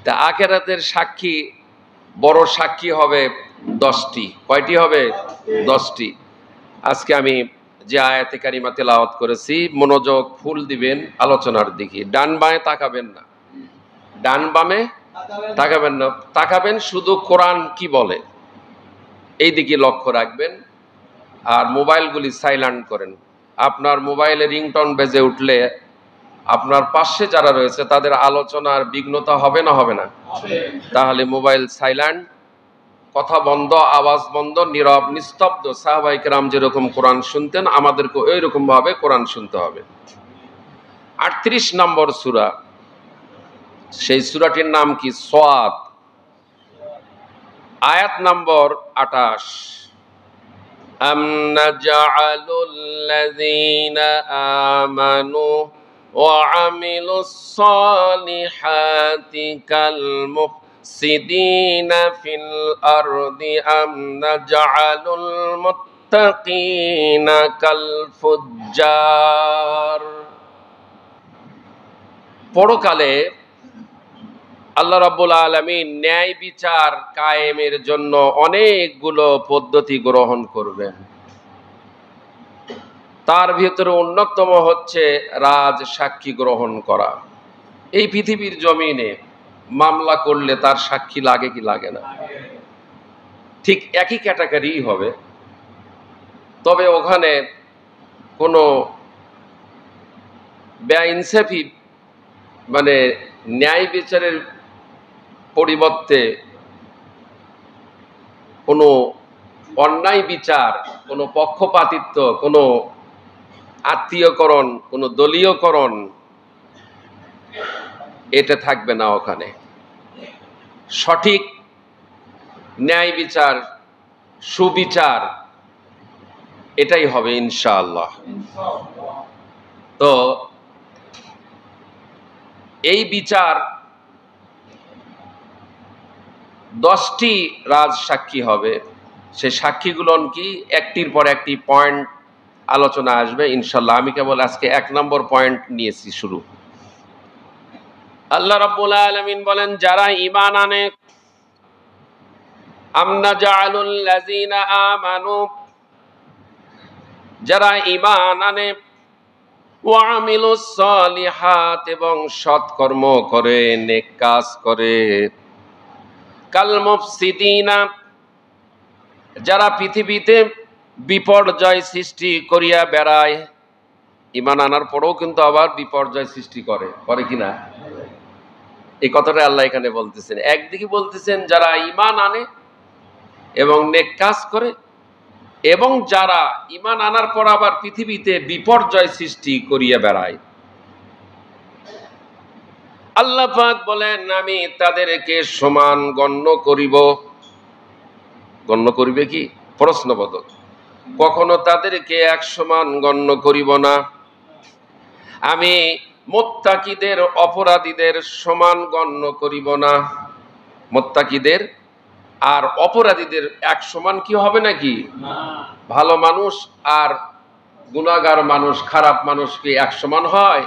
তা আখেরাতের সাক্ষী, বড় সাক্ষী হবে 10টি। কয়টি হবে? 10টি। আজকে আমি যে আয়াতে কারিমা তেলাওয়াত করেছি, মনোযোগ ফুল দিবেন আলোচনার দিকে। ডান বামে তাকাবেন না, ডান বামে তাকাবেন না, তাকাবেন শুধু কোরআন কি বলে এই দিকে লক্ষ্য রাখবেন। আর মোবাইলগুলি সাইলেন্ট করেন। আপনার মোবাইলে রিংটোন বেজে উঠলে আপনার পাশে যারা রয়েছে তাদের আলোচনার বিঘ্নতা হবে না? হবে না? তাহলে মোবাইল সাইলেন্ট, কথা বন্ধ, আওয়াজ বন্ধ, নীরব নিস্তব্ধ। সাহাবায়ে কেরাম যেরকম কোরআন শুনতেন, আমাদেরকে ওইরকম ভাবে কোরআন শুনতে হবে। 38 নম্বর সূরা, সেই সূরাটির নাম কি? সাদ। আয়াত নম্বর 28। আম নাজআলুল লাযীনা আমানু ওয়া আমিলুস সালিহাতি কাল মুফসিদিনা ফিল আরদি আম নাজআলুল মুত্তাকিনা কাল ফুজ্জার। পরকালে আল্লাহ রাব্বুল আলামিন ন্যায় বিচার কায়েমের জন্য অনেকগুলো পদ্ধতি গ্রহণ করবেন। তার ভিতরে অন্যতম হচ্ছে রাজ সাক্ষী গ্রহণ করা। এই পৃথিবীর জমিনে মামলা করলে তার সাক্ষী লাগে কি লাগে না? ঠিক একই ক্যাটাগরি হবে, তবে ওখানে কোনো বেইনসাফি মানে ন্যায় বিচারের পরিবর্তে কোনো অন্যায় বিচার, কোনো পক্ষপাতিত্ব, কোনো আত্মীয়করণ, কোনো দলীয়করণ, এটা থাকবে না ওখানে। সঠিক ন্যায় বিচার, সুবিচার, এটাই হবে ইনশাআল্লাহ। তো এই বিচার 10টি রাজ সাক্ষী হবে। সে সাক্ষীগুলো কি? একটির পর একটি পয়েন্ট আলোচনা আসবে ইনশাআল্লাহ। আমি কেবল আজকে 1 নম্বর পয়েন্ট নিয়েছি শুরু। আল্লাহ রাব্বুল আলামিন বলেন, যারা ঈমান আনে, আমনা জাআলুল লাযীনা আমানু, যারা ঈমান আনে, ওয়া আমিলুস সালিহাত, এবং সৎকর্ম করে, নেক কাজ করে, কাল মুফসিদিনা, যারা পৃথিবীতে বিপর্যয় সৃষ্টি করিয়া বেড়ায়। ঈমান আনার পরেও কিন্তু আবার বিপর্যয় সৃষ্টি করে, করে কিনা? এই কথাটা আল্লাহ এখানে বলতেছেন। একদিকে বলতেছেন যারা ঈমান আনে এবং নেক কাজ করে, এবং যারা ঈমান আনার পর আবার পৃথিবীতে বিপর্যয় সৃষ্টি করিয়া বেড়ায়। আল্লাহ পাক বলেন, আমি তাদেরকে সমান গণ্য করিব। গণ্য করিবে কি? প্রশ্নবোধক। কখনো তাদেরকে এক সমান গণ্য করিব না। আমি মুত্তাকিদের অপরাধীদের সমান গণ্য করিব না। মুত্তাকিদের আর অপরাধীদের এক সমান কি হবে নাকি? ভালো মানুষ আর গুনাহগার মানুষ, খারাপ মানুষ কি এক সমান হয়?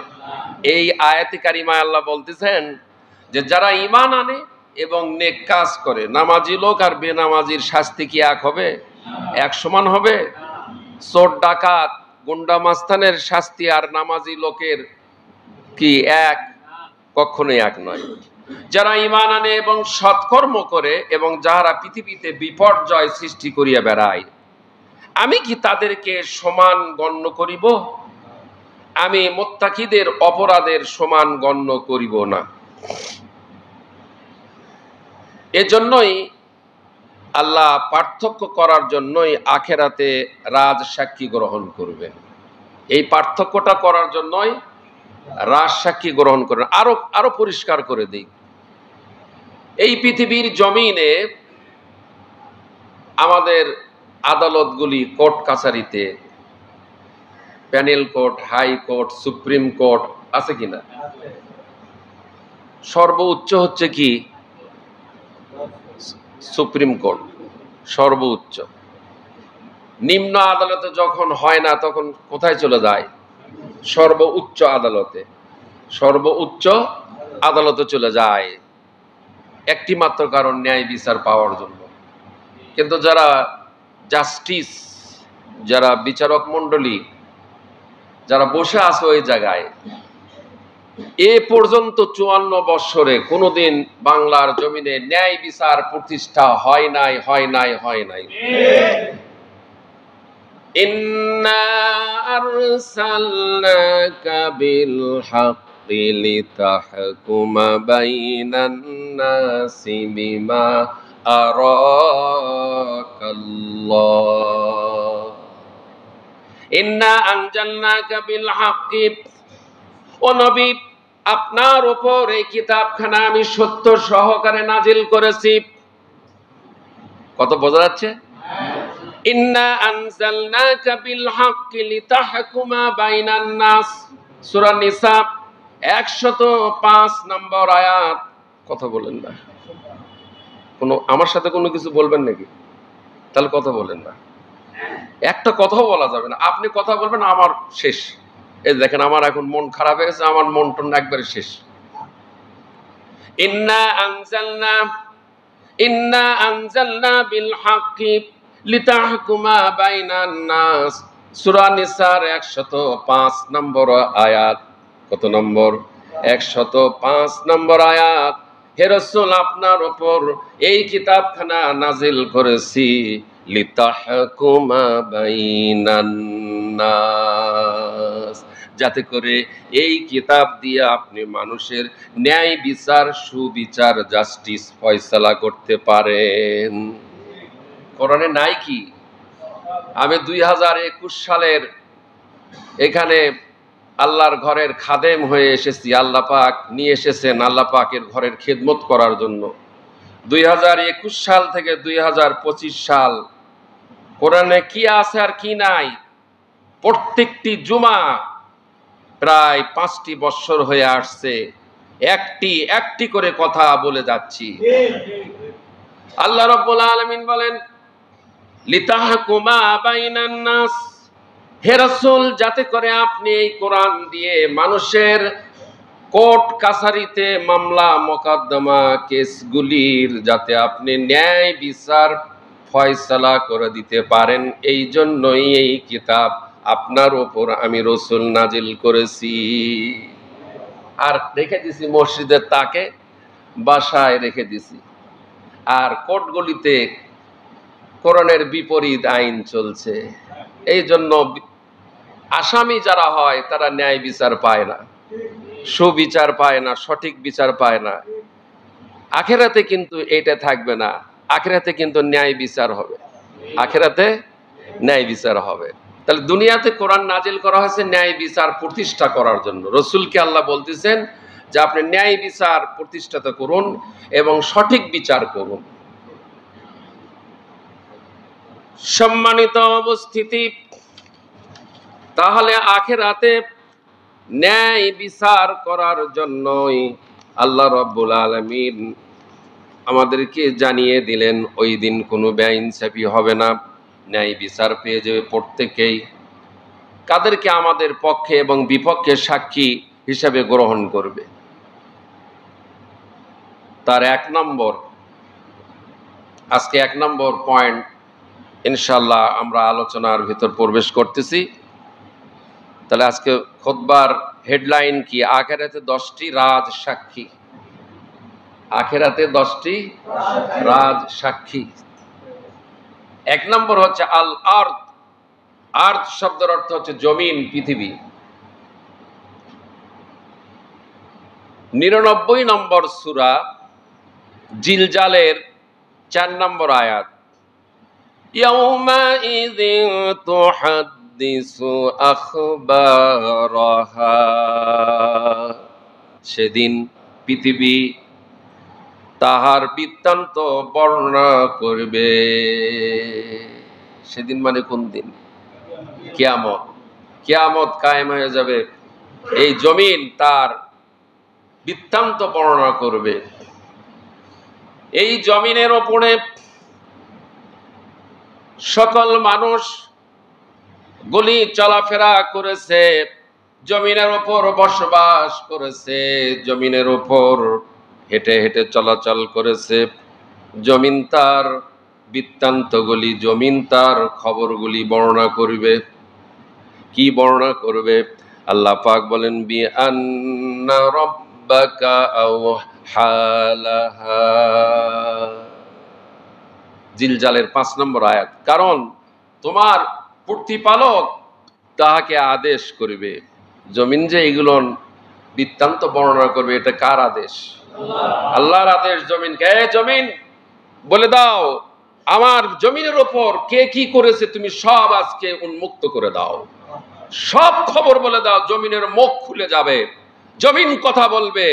এই আয়াতে কারিমায় আল্লাহ বলতেছেন যে যারা ঈমান আনে এবং নেক কাজ করে, নামাজি লোক আর বেনামাজির শাস্তি কি এক হবে? এক সমান হবে? চোর ডাকাত গুন্ডা মাস্তানের শাস্তি আর নামাজি লোকের কি এক? কখনোই এক নয়। যারা ঈমান আনে এবং সৎকর্ম করে, এবং যারা পৃথিবীতে বিপর্যয় সৃষ্টি করিয়া বেড়ায়, আমি কি তাদেরকে সমান গণ্য করিব? আমি মুত্তাকিদের অপরাধের সমান গণ্য করিব না। এজন্যই আল্লাহ পার্থক্য করার জন্যই আখেরাতে রাজ সাক্ষী গ্রহণ করবেন। এই পার্থক্যটা করার জন্যই রাজ সাক্ষী গ্রহণ করবেন। আরো পরিষ্কার করে দিই, এই পৃথিবীর জমিনে আমাদের আদালতগুলি, কোর্ট কাছারিতে, panel court, high court, supreme court আছে কিনা? সর্বোচ্চ হচ্ছে কি? সুপ্রিম কোর্ট সর্বোচ্চ। নিম্ন আদালতে যখন হয় না তখন কোথায় চলে যায়? সর্বোচ্চ আদালতে। সর্বোচ্চ আদালতে চলে যায় একটি মাত্র কারণ, ন্যায় বিচার পাওয়ার জন্য। কিন্তু যারা জাস্টিস, যারা বিচারক মণ্ডলী, যারা বসে আছে ওই জায়গায়, এ পর্যন্ত 54 বৎসরে কোনোদিন বাংলার জমিনে ন্যায় বিচার প্রতিষ্ঠা হয় নাই, হয় নাই, হয় নাই। ইন্না আরসালনাকা বিল হাক্কি লিতাহকুমা বাইনান নাসি বিমা আরাকাল্লাহ। ইন্না আনজালনাকা বিল হাক্কি, ও নবী, আপনার উপর এই কিতাবখানা আমি সত্য সহকারে নাজিল করেছি। কত বোঝা যাচ্ছে? ইন্না আনজালনাকা বিল হাক্কি লিতাহকুমা বাইনান নাস, সূরা নিসা 105 নম্বর আয়াত। কথা বলেন না, কোনো আমার সাথে কোনো কিছু বলবেন নাকি? তাহলে কথা বলেন না, একটা কথাও বলা যাবে না। আপনি কথা বলবেন, আমার শেষ। এই দেখেন, আমার এখন মন খারাপ হয়ে গেছে, আমার মন টন একবারে শেষ। ইন্না আনজালনা বিল হাক্কি লিতাহকুমা বাইনান নাস, সূরা নিসার 105 নম্বর আয়াত। কত নম্বর? 105 নম্বর আয়াত। হে রাসূল, আপনার উপর এই কিতাবখানা নাজিল করেছি লিতাহকুমা বাইনান নাস, যাতে করে এই কিতাব দিয়ে আপনি মানুষের ন্যায় বিচার, সুবিচার, জাস্টিস ফয়সালা করতে পারেন। কোরআনে নাই কি? আমি 2021 সালের এখানে আল্লাহর ঘরের খাদেম হয়ে এসেছি। আল্লাহ পাক নিয়ে এসেছেন আল্লাহ পাকের ঘরের খেদমত করার জন্য। 2021 সাল থেকে 2025 সাল কোরআনে কি আছে আর কি নাই, প্রত্যেকটি জুমা প্রায় 5টি বৎসর হয়ে আসছে, একটি করে কথা বলে যাচ্ছি। আল্লাহ রাব্বুল আলামিন বলেন লিতাহকুমা বাইনান নাস, হে রাসূল, যাতে করে আপনি এই কোরআন দিয়ে মানুষের কোর্ট কাছারিতে মামলা মোকদ্দমা কেসগুলির যাতে আপনি ন্যায় বিচার ফয়সালা করে দিতে পারেন, এই জন্যই এই কিতাব আপনার উপর আমি রাসূল নাজিল করেছি। আর রেখে দিছি মসজিদের তাকে, বাসায় রেখে দিছি। আর কোর্টগুলিতে কোরআনের বিপরীত আইন চলছে। এই জন্য আসামি যারা হয় তারা ন্যায় বিচার পায় না, সুবিচার পায় না, সঠিক বিচার পায় না। আখিরাতে কিন্তু এটা থাকবে না, আখিরাতে কিন্তু ন্যায় বিচার হবে, আখিরাতে ন্যায় বিচার হবে। তাহলে দুনিয়াতে কোরআন নাজিল করা হয়েছে ন্যায় বিচার প্রতিষ্ঠা করার জন্য। রাসূলকে আল্লাহ বলতেছেন যে আপনি ন্যায় বিচার প্রতিষ্ঠাতা করুন এবং সঠিক বিচার করুন। সম্মানিত উপস্থিতি, তাহলে আখিরাতে ন্যায় বিচার করার জন্যই আল্লাহ রাব্বুল আলামিন আমাদেরকে জানিয়ে দিলেন ওই দিন কোনো বেইনসাফি হবে না, ন্যায় বিচার পেয়ে যাবে প্রত্যেকেই। কাদেরকে? আমাদের পক্ষে এবং বিপক্ষে সাক্ষী হিসাবে গ্রহণ করবে। তার 1 নম্বর, আজকে 1 নম্বর পয়েন্ট ইনশাআল্লাহ আমরা আলোচনার ভিতর প্রবেশ করতেছি। তাহলে আজকে খুতবার হেডলাইন কি? আখিরাতে 10টি রাজ সাক্ষী। আখিরাতে 10টি রাজ সাক্ষী। 1 নম্বর হচ্ছে আল আরদ। আরদ শব্দের অর্থ হচ্ছে জমিন, পৃথিবী। 99 নম্বর সূরা জিলজালের 4 নম্বর আয়াত। ইয়াউমাইযিন তুহাদ্দিসু আখবারাহা, সেদিন পৃথিবী তাহার বৃত্তান্ত বর্ণনা করবে। সেদিন মানে কোন দিন? কিয়ামত। কিয়ামত কায়েম হয়ে যাবে, এই জমিন তার বৃত্তান্ত বর্ণনা করবে। এই জমিনের ওপরে সকল মানুষ গুলি চলাফেরা করেছে, জমিনের ওপর বসবাস করেছে, জমিনের ওপর হেঁটে হেঁটে চলাচল করেছে। জমিন তার বৃত্তান্তগুলি, জমিন তার খবরগুলি বর্ণনা করবে। কি বর্ণনা করবে? আল্লাহ পাক বলেন বি আন্না রাব্বাকা আওহালাহা, জিলজালের 5 নম্বর আয়াত। কারণ তোমার প্রতিপালক তাহাকে আদেশ করবে। জমিন যে এগুলো বৃত্তান্ত বর্ণনা করবে, এটা কার আদেশ? আল্লাহর আদেশ জমিনকে। জমিন বলে দাও আমার জমিনের ওপর কে কি করেছে, তুমি সব আজকে উন্মুক্ত করে দাও, সব খবর বলে দাও। জমিনের মুখ খুলে যাবে, জমিন কথা বলবে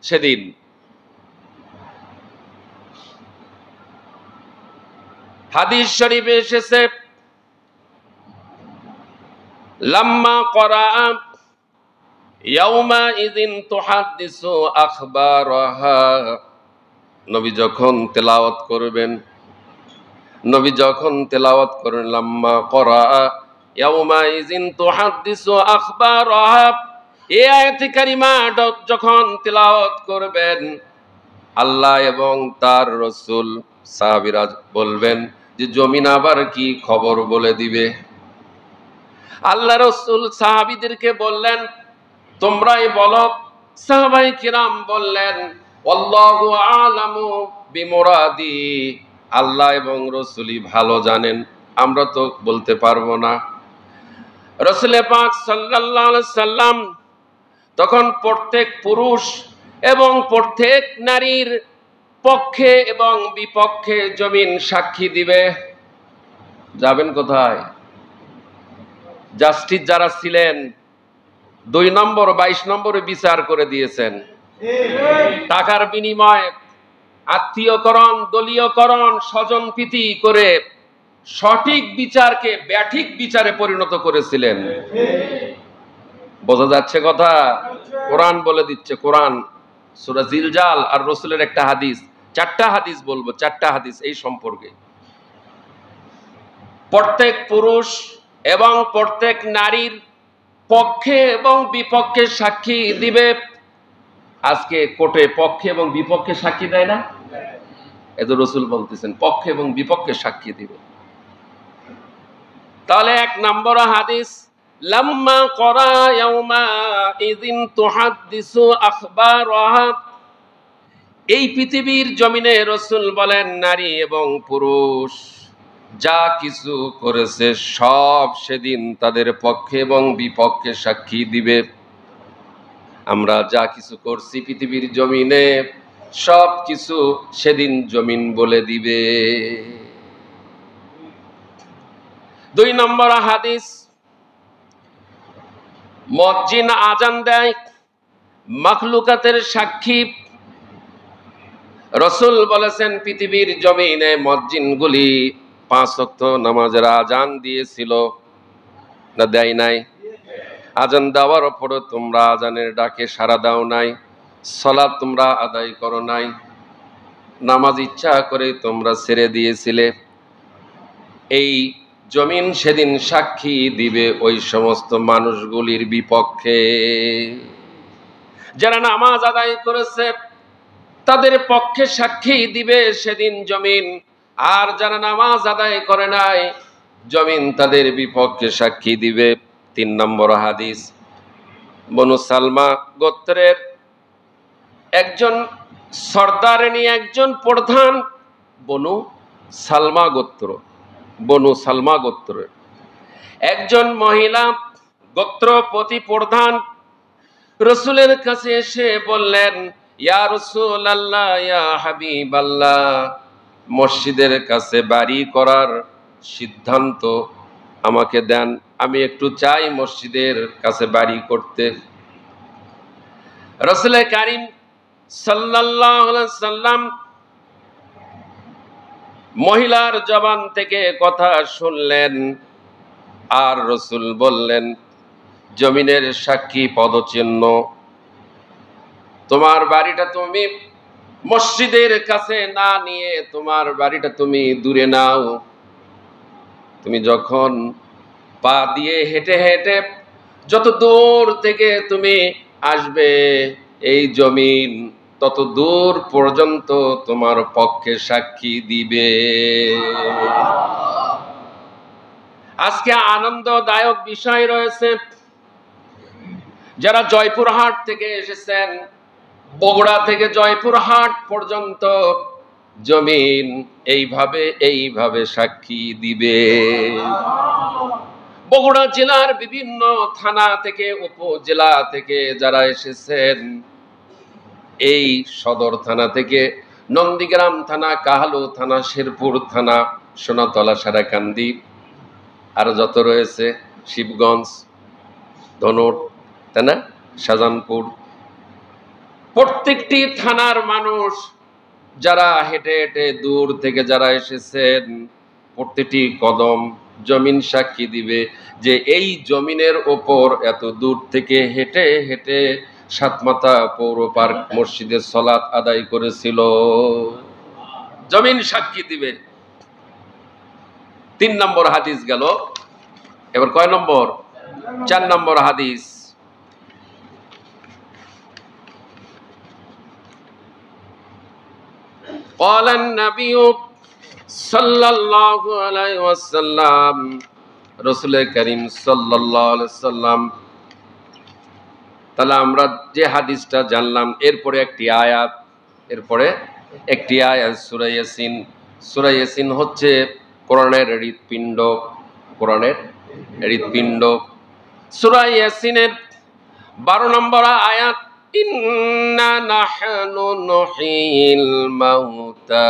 সেদিন। হাদিস শরীফে এসেছে লাম্মা করা ইয়াউমা ইযিন তুহাদ্দিসু আখবারাহা, নবী যখন তেলাওয়াত করবেন, নবী যখন তেলাওয়াত করেন লাম্মা করা ইয়াউমা ইযিন তুহাদ্দিসু আখবারাহা, এই আয়াতে কারিমা যখন তেলাওয়াত করবেন, আল্লাহ এবং তার রাসূল সাহাবীরা বলবেন যে জমিন আবার কি খবর বলে দিবে। আল্লাহ রাসূল সাহাবীদেরকে বললেন তোমরাই বলো। সাহাবায়ে কিরাম বললেন আল্লাহু আ'লামু বিমুরাদি, আল্লাহ এবং রাসূলই ভালো জানেন, আমরা তো বলতে পারবো না। রাসূল পাক সাল্লাল্লাহু আলাইহি সাল্লাম তখন প্রত্যেক পুরুষ এবং প্রত্যেক নারীর পক্ষে এবং বিপক্ষে জমিন সাক্ষী দিবে। যাবেন কোথায়? জাস্টিস যারা ছিলেন 2 নম্বর 22 নম্বরে বিচার করে দিয়েছেন। টাকার বিনিময়ে আত্মীয়করণ, দলীয়করণ, স্বজনপ্রীতি করে সঠিক বিচারকে ব্যাঠিক বিচারে পরিণত করেছিলেন। বোঝা যাচ্ছে কথা? কোরআন বলে দিচ্ছে। কোরআন সূরা জিলজাল আর রাসূলের একটা হাদিস, 4টা হাদিস বলবো, 4টা হাদিস এই সম্পর্কে। প্রত্যেক পুরুষ এবং প্রত্যেক নারীর পক্ষে এবং বিপক্ষে সাক্ষী দিবে। আজকে কোর্টে পক্ষে এবং বিপক্ষে সাক্ষী দেয় না? এত রাসূল বলতেছেন পক্ষে এবং বিপক্ষে সাক্ষী দিবে। তাহলে 1 নম্বর হাদিস লাম্মা করা ইয়াউমা ইযিন তুহাদ্দিসু আখবারাহা, এই পৃথিবীর জমিনে রাসূল বলেন নারী এবং পুরুষ যা কিছু করেছে সব সেদিন তাদের পক্ষে এবং বিপক্ষে সাক্ষী দিবে। আমরা যা কিছু করছি পৃথিবীর জমিনে সব কিছু সেদিন জমিন বলে দিবে। 2 নম্বর হাদিস মুয়াজ্জিন আজান দেয়, মাখলুকাতের সাক্ষী। রাসূল বলেছেন পৃথিবীর জমিনে মুয়াজ্জিনগুলি 5 ওয়াক্ত নামাজের আজান দিয়েছিল না দেয় নাই? আজান দেওয়ার পরে তোমরা আজানের ডাকে সাড়া দাও নাই, সালাত তোমরা আদায় করো নাই, নামাজ ইচ্ছা করে তোমরা ছেড়ে দিয়েছিলে। এই জমিন সেদিন সাক্ষী দিবে ওই সমস্ত মানুষগুলির বিপক্ষে। যারা নামাজ আদায় করেছে তাদের পক্ষে সাক্ষী দিবে সেদিন জমিন, আর যারা নামাজ আদায় করে নাই জমিন তাদের বিপক্ষে সাক্ষী দিবে। 3 নম্বর হাদিস বনু সালমা গোত্রের একজন সর্দারনী, একজন প্রধান, বনু সালমা গোত্রের একজন মহিলা গোত্রপতি প্রধান রাসূলের কাছে এসে বললেন ইয়া রাসূলুল্লাহ, ইয়া হাবিবাল্লাহ, মসজিদের কাছে বাড়ি করার সিদ্ধান্ত আমাকে দেন, আমি একটু চাই মসজিদের কাছে বাড়ি করতে। রাসূল কারীম সাল্লাল্লাহু আলাইহি সাল্লাম মহিলার জবান থেকে কথা শুনলেন, আর রাসূল বললেন, জমিনের সাক্ষী পদচিহ্ন, তোমার বাড়িটা তুমি মসজিদের কাছে না নিয়ে তোমার বাড়িটা তুমি দূরে নাও। তুমি যখন পা দিয়ে হেঁটে হেঁটে যত দূর থেকে তুমি আসবে এই জমিন তত দূর পর্যন্ত তোমার পক্ষে সাক্ষী দিবে। আজকে আনন্দদায়ক বিষয় রয়েছে, যারা জয়পুরহাট থেকে এসেছেন, বগুড়া থেকে জয়পুরহাট পর্যন্ত জমিন এইভাবে সাক্ষী দিবে। বগুড়া জেলার বিভিন্ন থানা থেকে, উপজেলা থেকে যারা এসেছেন, এই সদর থানা থেকে নন্দীগ্রাম থানা, কাহালু থানা, শেরপুর থানা, সোনাতলা, সারাকান্দি, আর যত রয়েছে শিবগঞ্জ, ধনুট, তাই না, শাহজাহানপুর, প্রত্যেকটি থানার মানুষ যারা হেঁটে হেঁটে দূর থেকে যারা এসেছেন, প্রত্যেকটি কদম জমিন সাক্ষী দিবে যে এই জমিনের ওপর এত দূর থেকে হেঁটে হেঁটে সাতমাথা পৌর পার্ক মসজিদে সালাত আদায় করেছিল। জমিন সাক্ষী দিবে। 3 নম্বর হাদিস গেল, এবার কয় নম্বর? 4 নম্বর হাদিস। قال النبي صلى الله عليه وسلم, রাসূল করিম সাল্লাল্লাহু আলাইহি ওয়াসাল্লাম। তাহলে আমরা যে হাদিসটা জানলাম, এরপরে একটি আয়াত, সূরা ইয়াসিন। সূরা ইয়াসিন হচ্ছে কোরআনের হৃৎপিণ্ড, সূরা ইয়াসিনের 12 নম্বর আয়াত, ইন্না নাহনু নুহয়িল মাউতা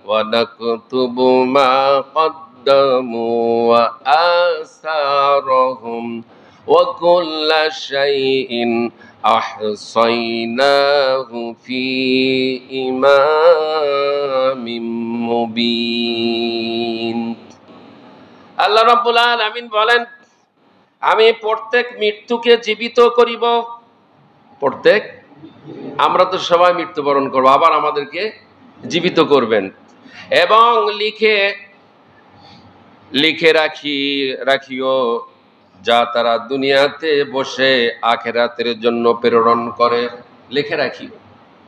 ওয়া নাকতুবু মা কদ্দামু ওয়া আসারহুম ওয়া কুল্লা শাইইন আহসাইনাহু ফি ইমামিম মুবিন। আল্লাহ রাব্বুল আলামিন বলেন, আমি প্রত্যেক মৃত্যুকে জীবিত করিব। আমরা তো সবাই মৃত্যুবরণ করবো, আবার আমাদেরকে জীবিত করবেন, এবং লিখে রাখিও যা তারা দুনিয়াতে বসে আখিরাতের জন্য প্রেরণ করে। লিখে রাখি,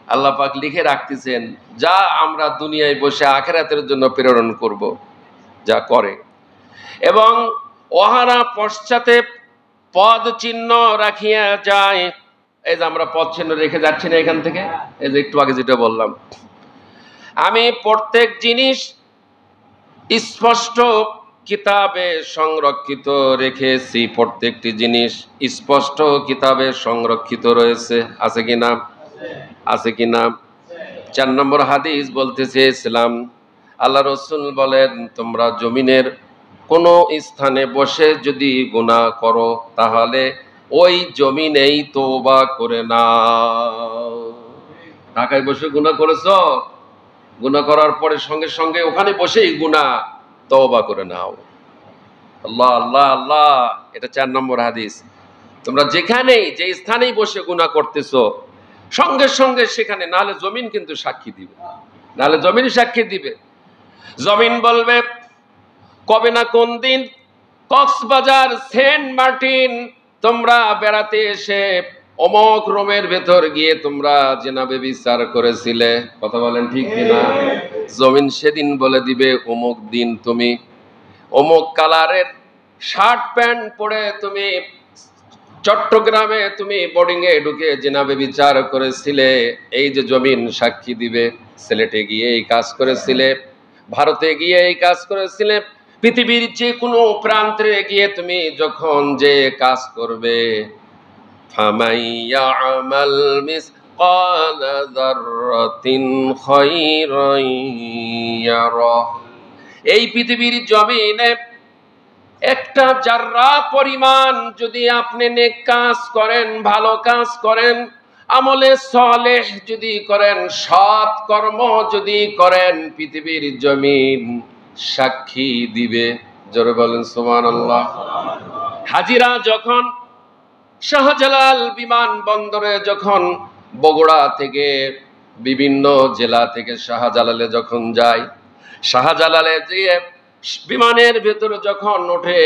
আল্লাহ পাক লিখে রাখতেছেন যা আমরা দুনিয়ায় বসে আখিরাতের জন্য প্রেরণ করব, যা করে, এবং ওহারা পশ্চাতে পদ চিহ্ন রাখিয়া যায়। এই যে আমরা পদ চিহ্ন রেখে যাচ্ছি না এখান থেকে, এই যে একটু আগে যেটা বললাম, আমি প্রত্যেক জিনিস স্পষ্ট কিতাবে সংরক্ষিত রেখেছি। প্রত্যেকটি জিনিস স্পষ্ট কিতাবে সংরক্ষিত রয়েছে। আছে কিনা? 4 নম্বর হাদিস বলতে চেয়েছিলাম, আল্লাহ রাসূল বলেন, তোমরা জমিনের কোনো স্থানে বসে যদি গুনাহ করো তাহলে ওই জমিনেই তওবা করে নাও। ঢাকায় বসে গুনাহ করেছো, গুনাহ করার পরে সঙ্গে সঙ্গে ওখানে বসেই গুনাহ তওবা করে নাও। আল্লাহ আল্লাহ আল্লাহ, এটা 4 নম্বর হাদিস। তোমরা যেখানেই যে স্থানেই বসে গুনাহ করতেছো, সঙ্গে সঙ্গে সেখানে, নাহলে জমিন কিন্তু সাক্ষী দিবে, জমিন বলবে, কবে না কোন দিন কক্সবাজার, সেন্ট মার্টিন তোমরা বেড়াতে এসে অমক রুমের ভেতর গিয়ে তোমরা জিনা ব্যভিচার করেছিলে। কথা বলেন ঠিক কিনা? জমিন সেদিন বলে দিবে, অমুক দিন তুমি অমুক কালারের শার্ট প্যান্ট পরে তুমি চট্টগ্রামে তুমি বোর্ডিং এ ঢুকে জিনা ব্যভিচার করেছিলে। এই যে জমিন সাক্ষী দিবে, সিলেটে গিয়ে এই কাজ করেছিলে, ভারতে গিয়ে এই কাজ করেছিলে, পৃথিবীর যে কোনো প্রান্তে গিয়ে তুমি যখন যে কাজ করবে, ফামাইয়ামাল মিসকালা যাররাতিন খায়রান ইয়ারা, এই পৃথিবীর জমিনে একটা জাররা পরিমাণ যদি আপনি নেক কাজ করেন, ভালো কাজ করেন, আমলে সালেহ যদি করেন, সৎ কর্ম যদি করেন, পৃথিবীর জমিন সাক্ষী দিবে। জোরে বলেন সুবহানাল্লাহ। হাজিরা যখন শাহজালাল বিমানবন্দরে যখন বগুড়া থেকে বিভিন্ন জেলা থেকে শাহজালালে যখন যায়, শাহজালালে যেয়ে বিমানের ভেতরে যখন ওঠে,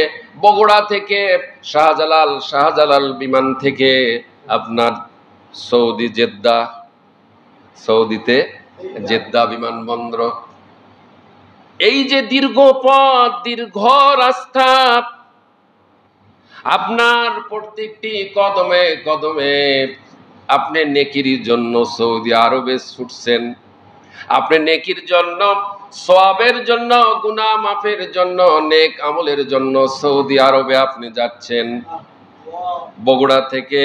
বগুড়া থেকে শাহজালাল বিমান থেকে আপনার সৌদিতে জেদ্দা বিমানবন্দর, এই যে দীর্ঘ পথ, দীর্ঘ রাস্তা, আপনার প্রত্যেকটি কদমে কদমে আপনি নেকির জন্য সৌদি আরবে ছুটছেন, আপনি নেকির জন্য, সওয়াবের জন্য, গুনাহ মাফের জন্য, নেক আমলের জন্য সৌদি আরবে আপনি যাচ্ছেন। বগুড়া থেকে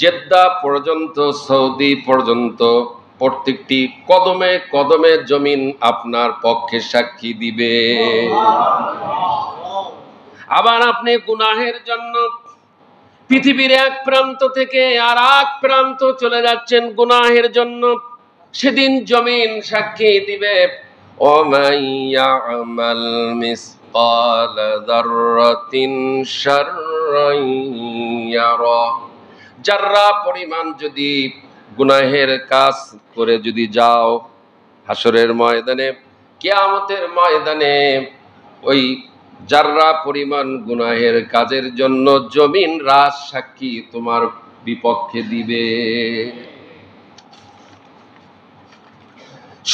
জেদ্দা পর্যন্ত, সৌদি পর্যন্ত প্রত্যেকটি কদমে কদমে জমিন আপনার পক্ষে সাক্ষী দিবে। আবার আপনি গুনাহের জন্য পৃথিবীর এক প্রান্ত থেকে আর এক প্রান্ত চলে যাচ্ছেন গুনাহের জন্য, সেদিন জমিন সাক্ষী দিবে, ওমান ইয়ামাল মিসকাল যাররাতিন শাররান ইয়ারা। যাররা পরিমাণ যদি গুনাহের কাজ করে যদি যাও, হাসরের ময়দানে, কিয়ামতের ময়দানে, ওই যাররা পরিমাণ গুনাহের কাজের জন্য জমিন রাজ সাক্ষী তোমার বিপক্ষে দিবে।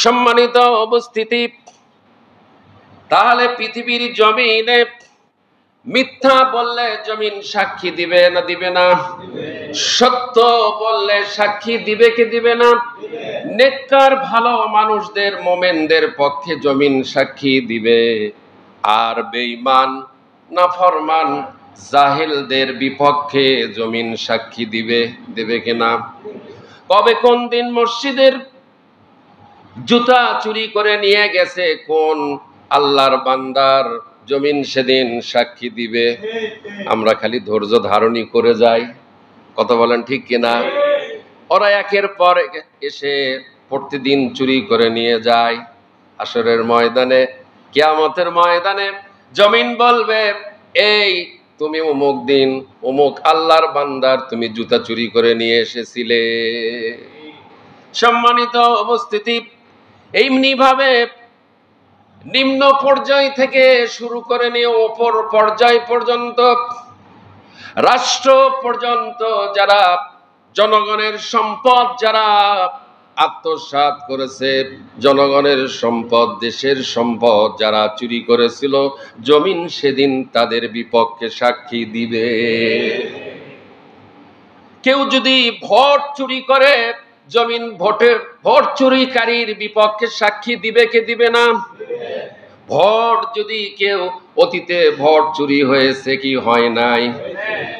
সম্মানিত উপস্থিতি, তাহলে পৃথিবীর জমিনে মিথ্যা বললে জমিন সাক্ষী দিবে না দিবে না? সত্য বললে সাক্ষী দিবে কি দিবে না? নেককার ভালো মানুষদের, মোমেনদের পক্ষে জমিন সাক্ষী দিবে, আর বেঈমান নাফরমান জাহেলদের বিপক্ষে জমিন সাক্ষী দিবে। দেবে কিনা? কবে কোন দিন মসজিদের জুতা চুরি করে নিয়ে গেছে কোন আল্লাহর বান্দার, জমিন সেদিন সাক্ষী দিবে। আমরা খালি ধৈর্য ধারণই করে যাই। কথা বলেন ঠিক কিনা? ওরা একের পর এসে প্রতিদিন চুরি করে নিয়ে যায়। হাসরের ময়দানে, কিয়ামতের ময়দানে জমিন বলবে, এই তুমি অমুক দিন অমুক আল্লাহর বান্দার তুমি জুতা চুরি করে নিয়ে এসেছিলে। সম্মানিত উপস্থিতি, এমনি ভাবে নিম্ন পর্যায় থেকে শুরু করে নিয়ে উপর পর্যায় পর্যন্ত, রাষ্ট্র পর্যন্ত যারা জনগণের সম্পদ যারা আত্মসাৎ করেছে, জনগণের সম্পদ, দেশের সম্পদ যারা চুরি করেছিল, জমিন সেদিন তাদের বিপক্ষে সাক্ষী দিবে। কেউ যদি ভোট চুরি করে, জমিন ভোট চুরিকারীর বিপক্ষে সাক্ষী দিবে কি দিবে না? ভোট যদি কেউ অতীতে ভোট চুরি হয়েছে কি হয় নাই,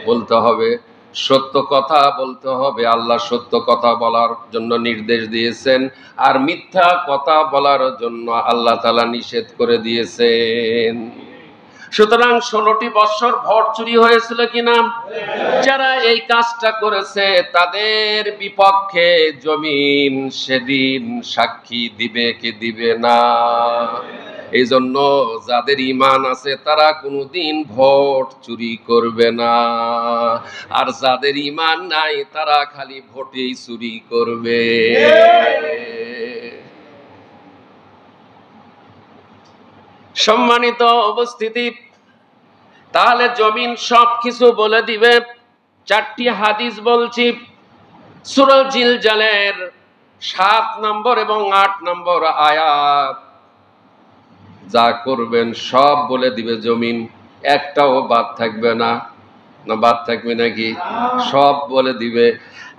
বলতে হবে, সত্য কথা বলতে হবে। আল্লাহ সত্য কথা বলার জন্য নির্দেশ দিয়েছেন, আর মিথ্যা কথা বলার জন্য আল্লাহ তাআলা নিষেধ করে দিয়েছেন। সুতরাং 16টি বছর ভোট চুরি হয়েছিল কিনা? যারা এই কাজটা করেছে তাদের বিপক্ষে জমিন সেদিন সাক্ষী দিবে কি দিবে না? এই জন্য যাদের ঈমান আছে তারা কোনোদিন ভোট চুরি করবে না, আর যাদের ঈমান নাই তারা খালি ভোটেই চুরি করবে। সম্মানিত উপস্থিতি, তাহলে জমিন সবকিছু বলে দিবে। 4টি হাদিস বলছি, সূরা জিলজালের 7 নম্বর এবং 8 নম্বর আয়াত। যা করবেন সব বলে দিবে জমিন, একটাও বাদ থাকবে না। না বাদ থাকবে নাকি? সব বলে দিবে।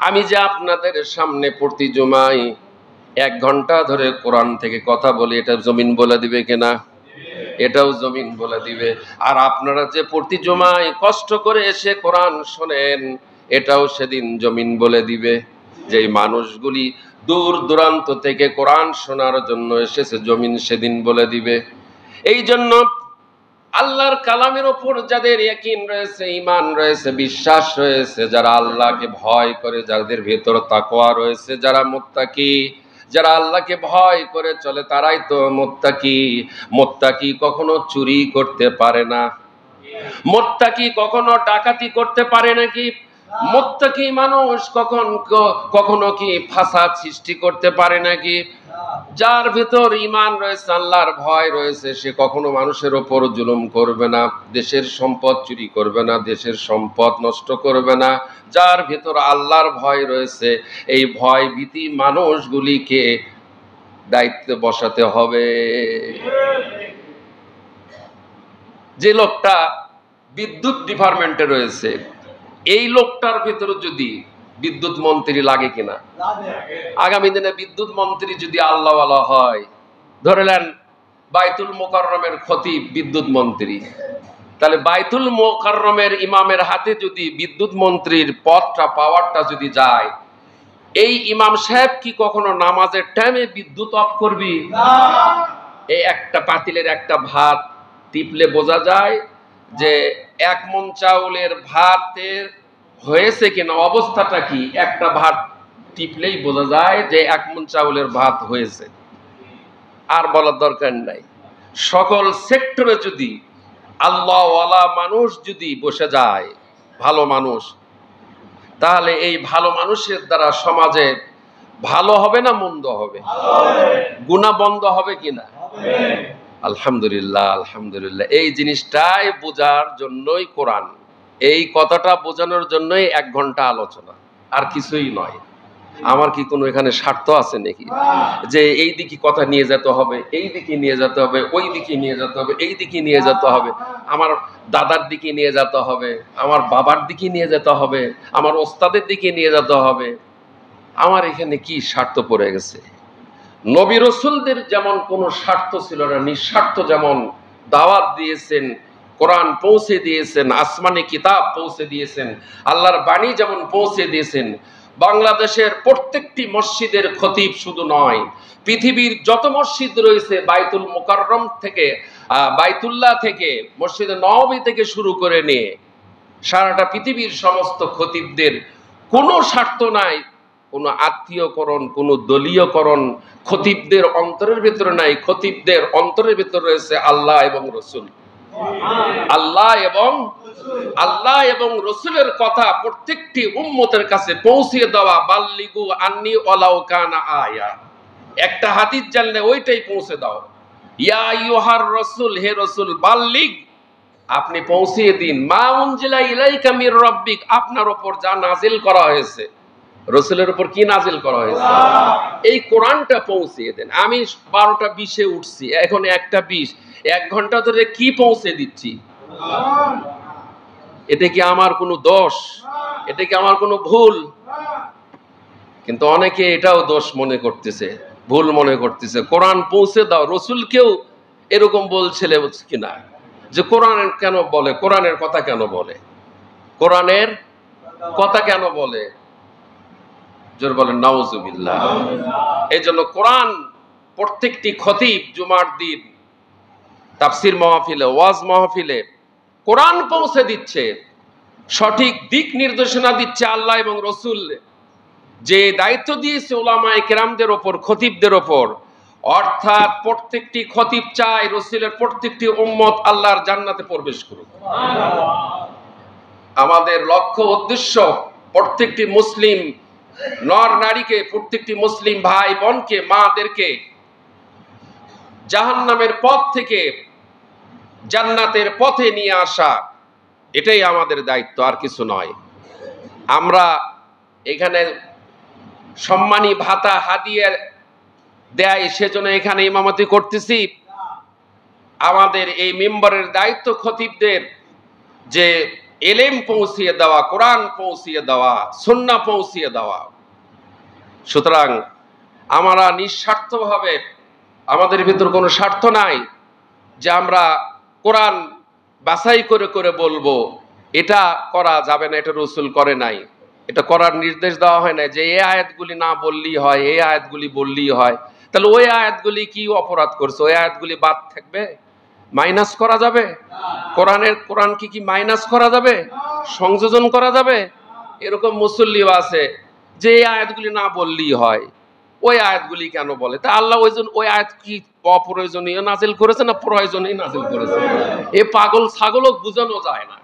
আমি যে আপনাদের সামনে প্রতি জুমায় 1 ঘন্টা ধরে কোরআন থেকে কথা বলি, এটা জমিন বলে দিবে কিনা? এটাও জমিন বলে দিবে। আর আপনারা যে প্রতি জুমায় কষ্ট করে এসে কোরআন শোনেন, এটাও সেদিন জমিন বলে দিবে। যে মানুষগুলি দূর দূরান্ত থেকে কোরআন শোনার জন্য এসেছে, জমিন সেদিন বলে দিবে। এই জন্য আল্লাহর কালামের ওপর যাদের ইয়াকিন রয়েছে, ঈমান রয়েছে, বিশ্বাস রয়েছে, যারা আল্লাহকে ভয় করে, যাদের ভেতর তাকওয়া রয়েছে, যারা মুত্তাকি, যারা আল্লাহকে ভয় করে চলে, তারাই তো মুত্তাকি। মুত্তাকি কখনো চুরি করতে পারে না, মুত্তাকি কখনো ডাকাতি করতে পারে নাকি? মুত্তাকি মানুষ কখনো কি ফাসাদ সৃষ্টি করতে পারে নাকি? যার ভিতর ঈমান রয়েছে, আল্লাহর ভয় রয়েছে, সে কখনো মানুষের ওপর জুলুম করবে না, দেশের সম্পদ চুরি করবে না, দেশের সম্পদ নষ্ট করবে না। যার ভিতর আল্লাহর ভয় রয়েছে, এই ভয় ভীতি মানুষগুলিকে দায়িত্বে বসাতে হবে। যে লোকটা বিদ্যুৎ ডিপার্টমেন্টে রয়েছে, এই লোকটার ভিতরে যদি বিদ্যুৎ মন্ত্রী লাগে কিনা, আগামী দিনে বিদ্যুৎ মন্ত্রী যদি আল্লাহওয়ালা হয়, ধরে নেন বাইতুল মোকাররমের খতিব বিদ্যুৎ মন্ত্রী, তাহলে বাইতুল মোকাররমের ইমামের হাতে যদি বিদ্যুৎ মন্ত্রীর পদটা, পাওয়ারটা যদি যায়, এই ইমাম সাহেব কি কখনো নামাজের টাইমে বিদ্যুৎ অফ করবি? এই একটা পাতিলের একটা ভাত টিপলে বোঝা যায় যে 1 মণ চাউলের ভাতের হয়েছে কিনা, অবস্থাটা কি। একটা ভাত টিপলেই বোঝা যায় যে 1 মণ চাউলের ভাত হয়েছে, আর বলার দরকার নাই। সকল সেক্টরে যদি আল্লাহওয়ালা মানুষ যদি বসে যায়, ভালো মানুষ, তাহলে এই ভালো মানুষের দ্বারা সমাজে ভালো হবে না মন্দ হবে? গুনাহ বন্ধ হবে কিনা? আলহামদুলিল্লাহ, আলহামদুলিল্লাহ। এই জিনিসটাই বোঝার জন্যই কোরআন, এই কথাটা বোঝানোর জন্যই 1 ঘন্টা আলোচনা, আর কিছুই নয়। আমার কি কোনো এখানে স্বার্থ আছে নাকি যে এই দিকে কথা নিয়ে যেতে হবে, এই দিকে নিয়ে যেতে হবে, ওই দিকে নিয়ে যেতে হবে, এই দিকে নিয়ে যেতে হবে, আমার দাদার দিকে নিয়ে যেতে হবে, আমার বাবার দিকে নিয়ে যেতে হবে, আমার ওস্তাদের দিকে নিয়ে যেতে হবে? আমার এখানে কি স্বার্থ পড়ে গেছে? নবী রাসূলদের যেমন কোনো স্বার্থ ছিল না, নিঃস্বার্থ যেমন দাওয়াত দিয়েছেন, কোরআন পৌঁছে দিয়েছেন, আসমানি কিতাব পৌঁছে দিয়েছেন, আল্লাহর বাণী যেমন পৌঁছে দিয়েছেন, বাংলাদেশের প্রত্যেকটি মসজিদের খতিব শুধু নয়, পৃথিবীর যত মসজিদ রয়েছে, বাইতুল মুকাররম থেকে, বাইতুল্লাহ থেকে, মসজিদে নববী থেকে শুরু করে নিয়ে সারাটা পৃথিবীর সমস্ত খতিবদের কোনো স্বার্থ নাই, কোনো আত্মীয়করণ, কোনো দলীয়করণ খতিবদের অন্তরের ভিতরে নাই। খতিবদের অন্তরের ভিতরে রয়েছে আল্লাহ এবং রসুল। আল্লাহ এবং রসুলের কথা প্রত্যেকটি উম্মতের কাছে পৌঁছিয়ে দেওয়া। বাল্লিগু আন্নি ওয়ালাউ কানা আয়া, একটা হাদিস জানলে ওইটাই পৌঁছে দাও। ইয়া আইয়ুহার রাসূল, হে রাসূল, বাল্লিগ, আপনি পৌঁছিয়ে দিন, মা উনজিলা ইলাইকা মির রাব্বিক, আপনার উপর যা নাজিল করা হয়েছে। রসুলের উপর কি নাজিল করা হয়েছে? এই কোরআনটা পৌঁছিয়ে দেন। আমি 12টা 20-এ উঠছি, এখন 1টা 20, 1 ঘন্টা ধরে কি পৌঁছে দিচ্ছি? এটা কি আমার কোনো দোষ? এটা কি আমার কোনো ভুল? কিন্তু অনেকে এটাও দোষ মনে করতেছে, ভুল মনে করতেছে। কোরআন পৌঁছে দাও। রসুলকেও এরকম বলছিলে কিনা যে কোরআন কেন বলে, কোরআনের কথা কেন বলে, কোরআনের কথা কেন বলে? জোর বলেন নাউজুবিল্লাহ। এই জন্য কোরআন প্রত্যেকটি খতিব জুমার দিন তাফসির মাহফিলে, ওয়াজ মাহফিলে কোরআন পৌঁছে দিচ্ছে, সঠিক দিক নির্দেশনা দিচ্ছে। আল্লাহ এবং রসুল যে দায়িত্ব দিয়েছে উলামায়ে কেরামদের ওপর, খতিবদের ওপর, অর্থাৎ প্রত্যেকটি খতিব চায় রসুলের প্রত্যেকটি উম্মত আল্লাহর জান্নাতে প্রবেশ করুক। আমাদের লক্ষ্য উদ্দেশ্য প্রত্যেকটি মুসলিম নর নারীকে, প্রত্যেকটি মুসলিম ভাই বোনকে, মাদেরকে জাহান্নামের পথ থেকে জান্নাতের পথে নিয়ে আসা, এটাই আমাদের দায়িত্ব, আর কিছু নয়। আমরা এখানে সম্মানী ভাতা হাদিয়া দেয় সেজন্য এখানে ইমামতি করতেছি। আমাদের এই মিম্বরের দায়িত্ব খতিবদের যে এলেম পৌঁছিয়ে দেওয়া, কোরআন পৌঁছিয়ে দেওয়া, সুন্নাহ পৌঁছিয়ে দেওয়া। সুতরাং আমরা নিঃস্বার্থভাবে, আমাদের ভিতর কোনো স্বার্থ নাই যে আমরা কোরআন বাছাই করে করে বলবো এটা করা যাবে না, এটা রসুল করে নাই, এটা করার নির্দেশ দেওয়া হয় না, যে এই আয়াতগুলি না বললেই হয়, এই আয়াতগুলি বললেই হয়। তাহলে ওই আয়াতগুলি কি অপরাধ করছে? ওই আয়াতগুলি বাদ থাকবে? মাইনাস করা যাবে? কোরআন কি মাইনাস করা যাবে, সংযোজন করা যাবে? এরকম মুসল্লিও আছে যে এই আয়াতগুলি না বললেই হয়, ওই আয়াতগুলি কেন বলে? তা আল্লাহ ওই আয়াত কি অপ্রয়োজনীয় নাজিল করেছে না প্রয়োজনীয় নাজিল করেছে? এ পাগল ছাগলক বুঝানো যায় না,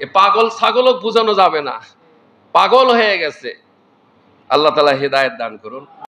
এ পাগল ছাগলক বুঝানো যাবে না, পাগল হয়ে গেছে। আল্লাহ তাআলা হেদায়েত দান করুন।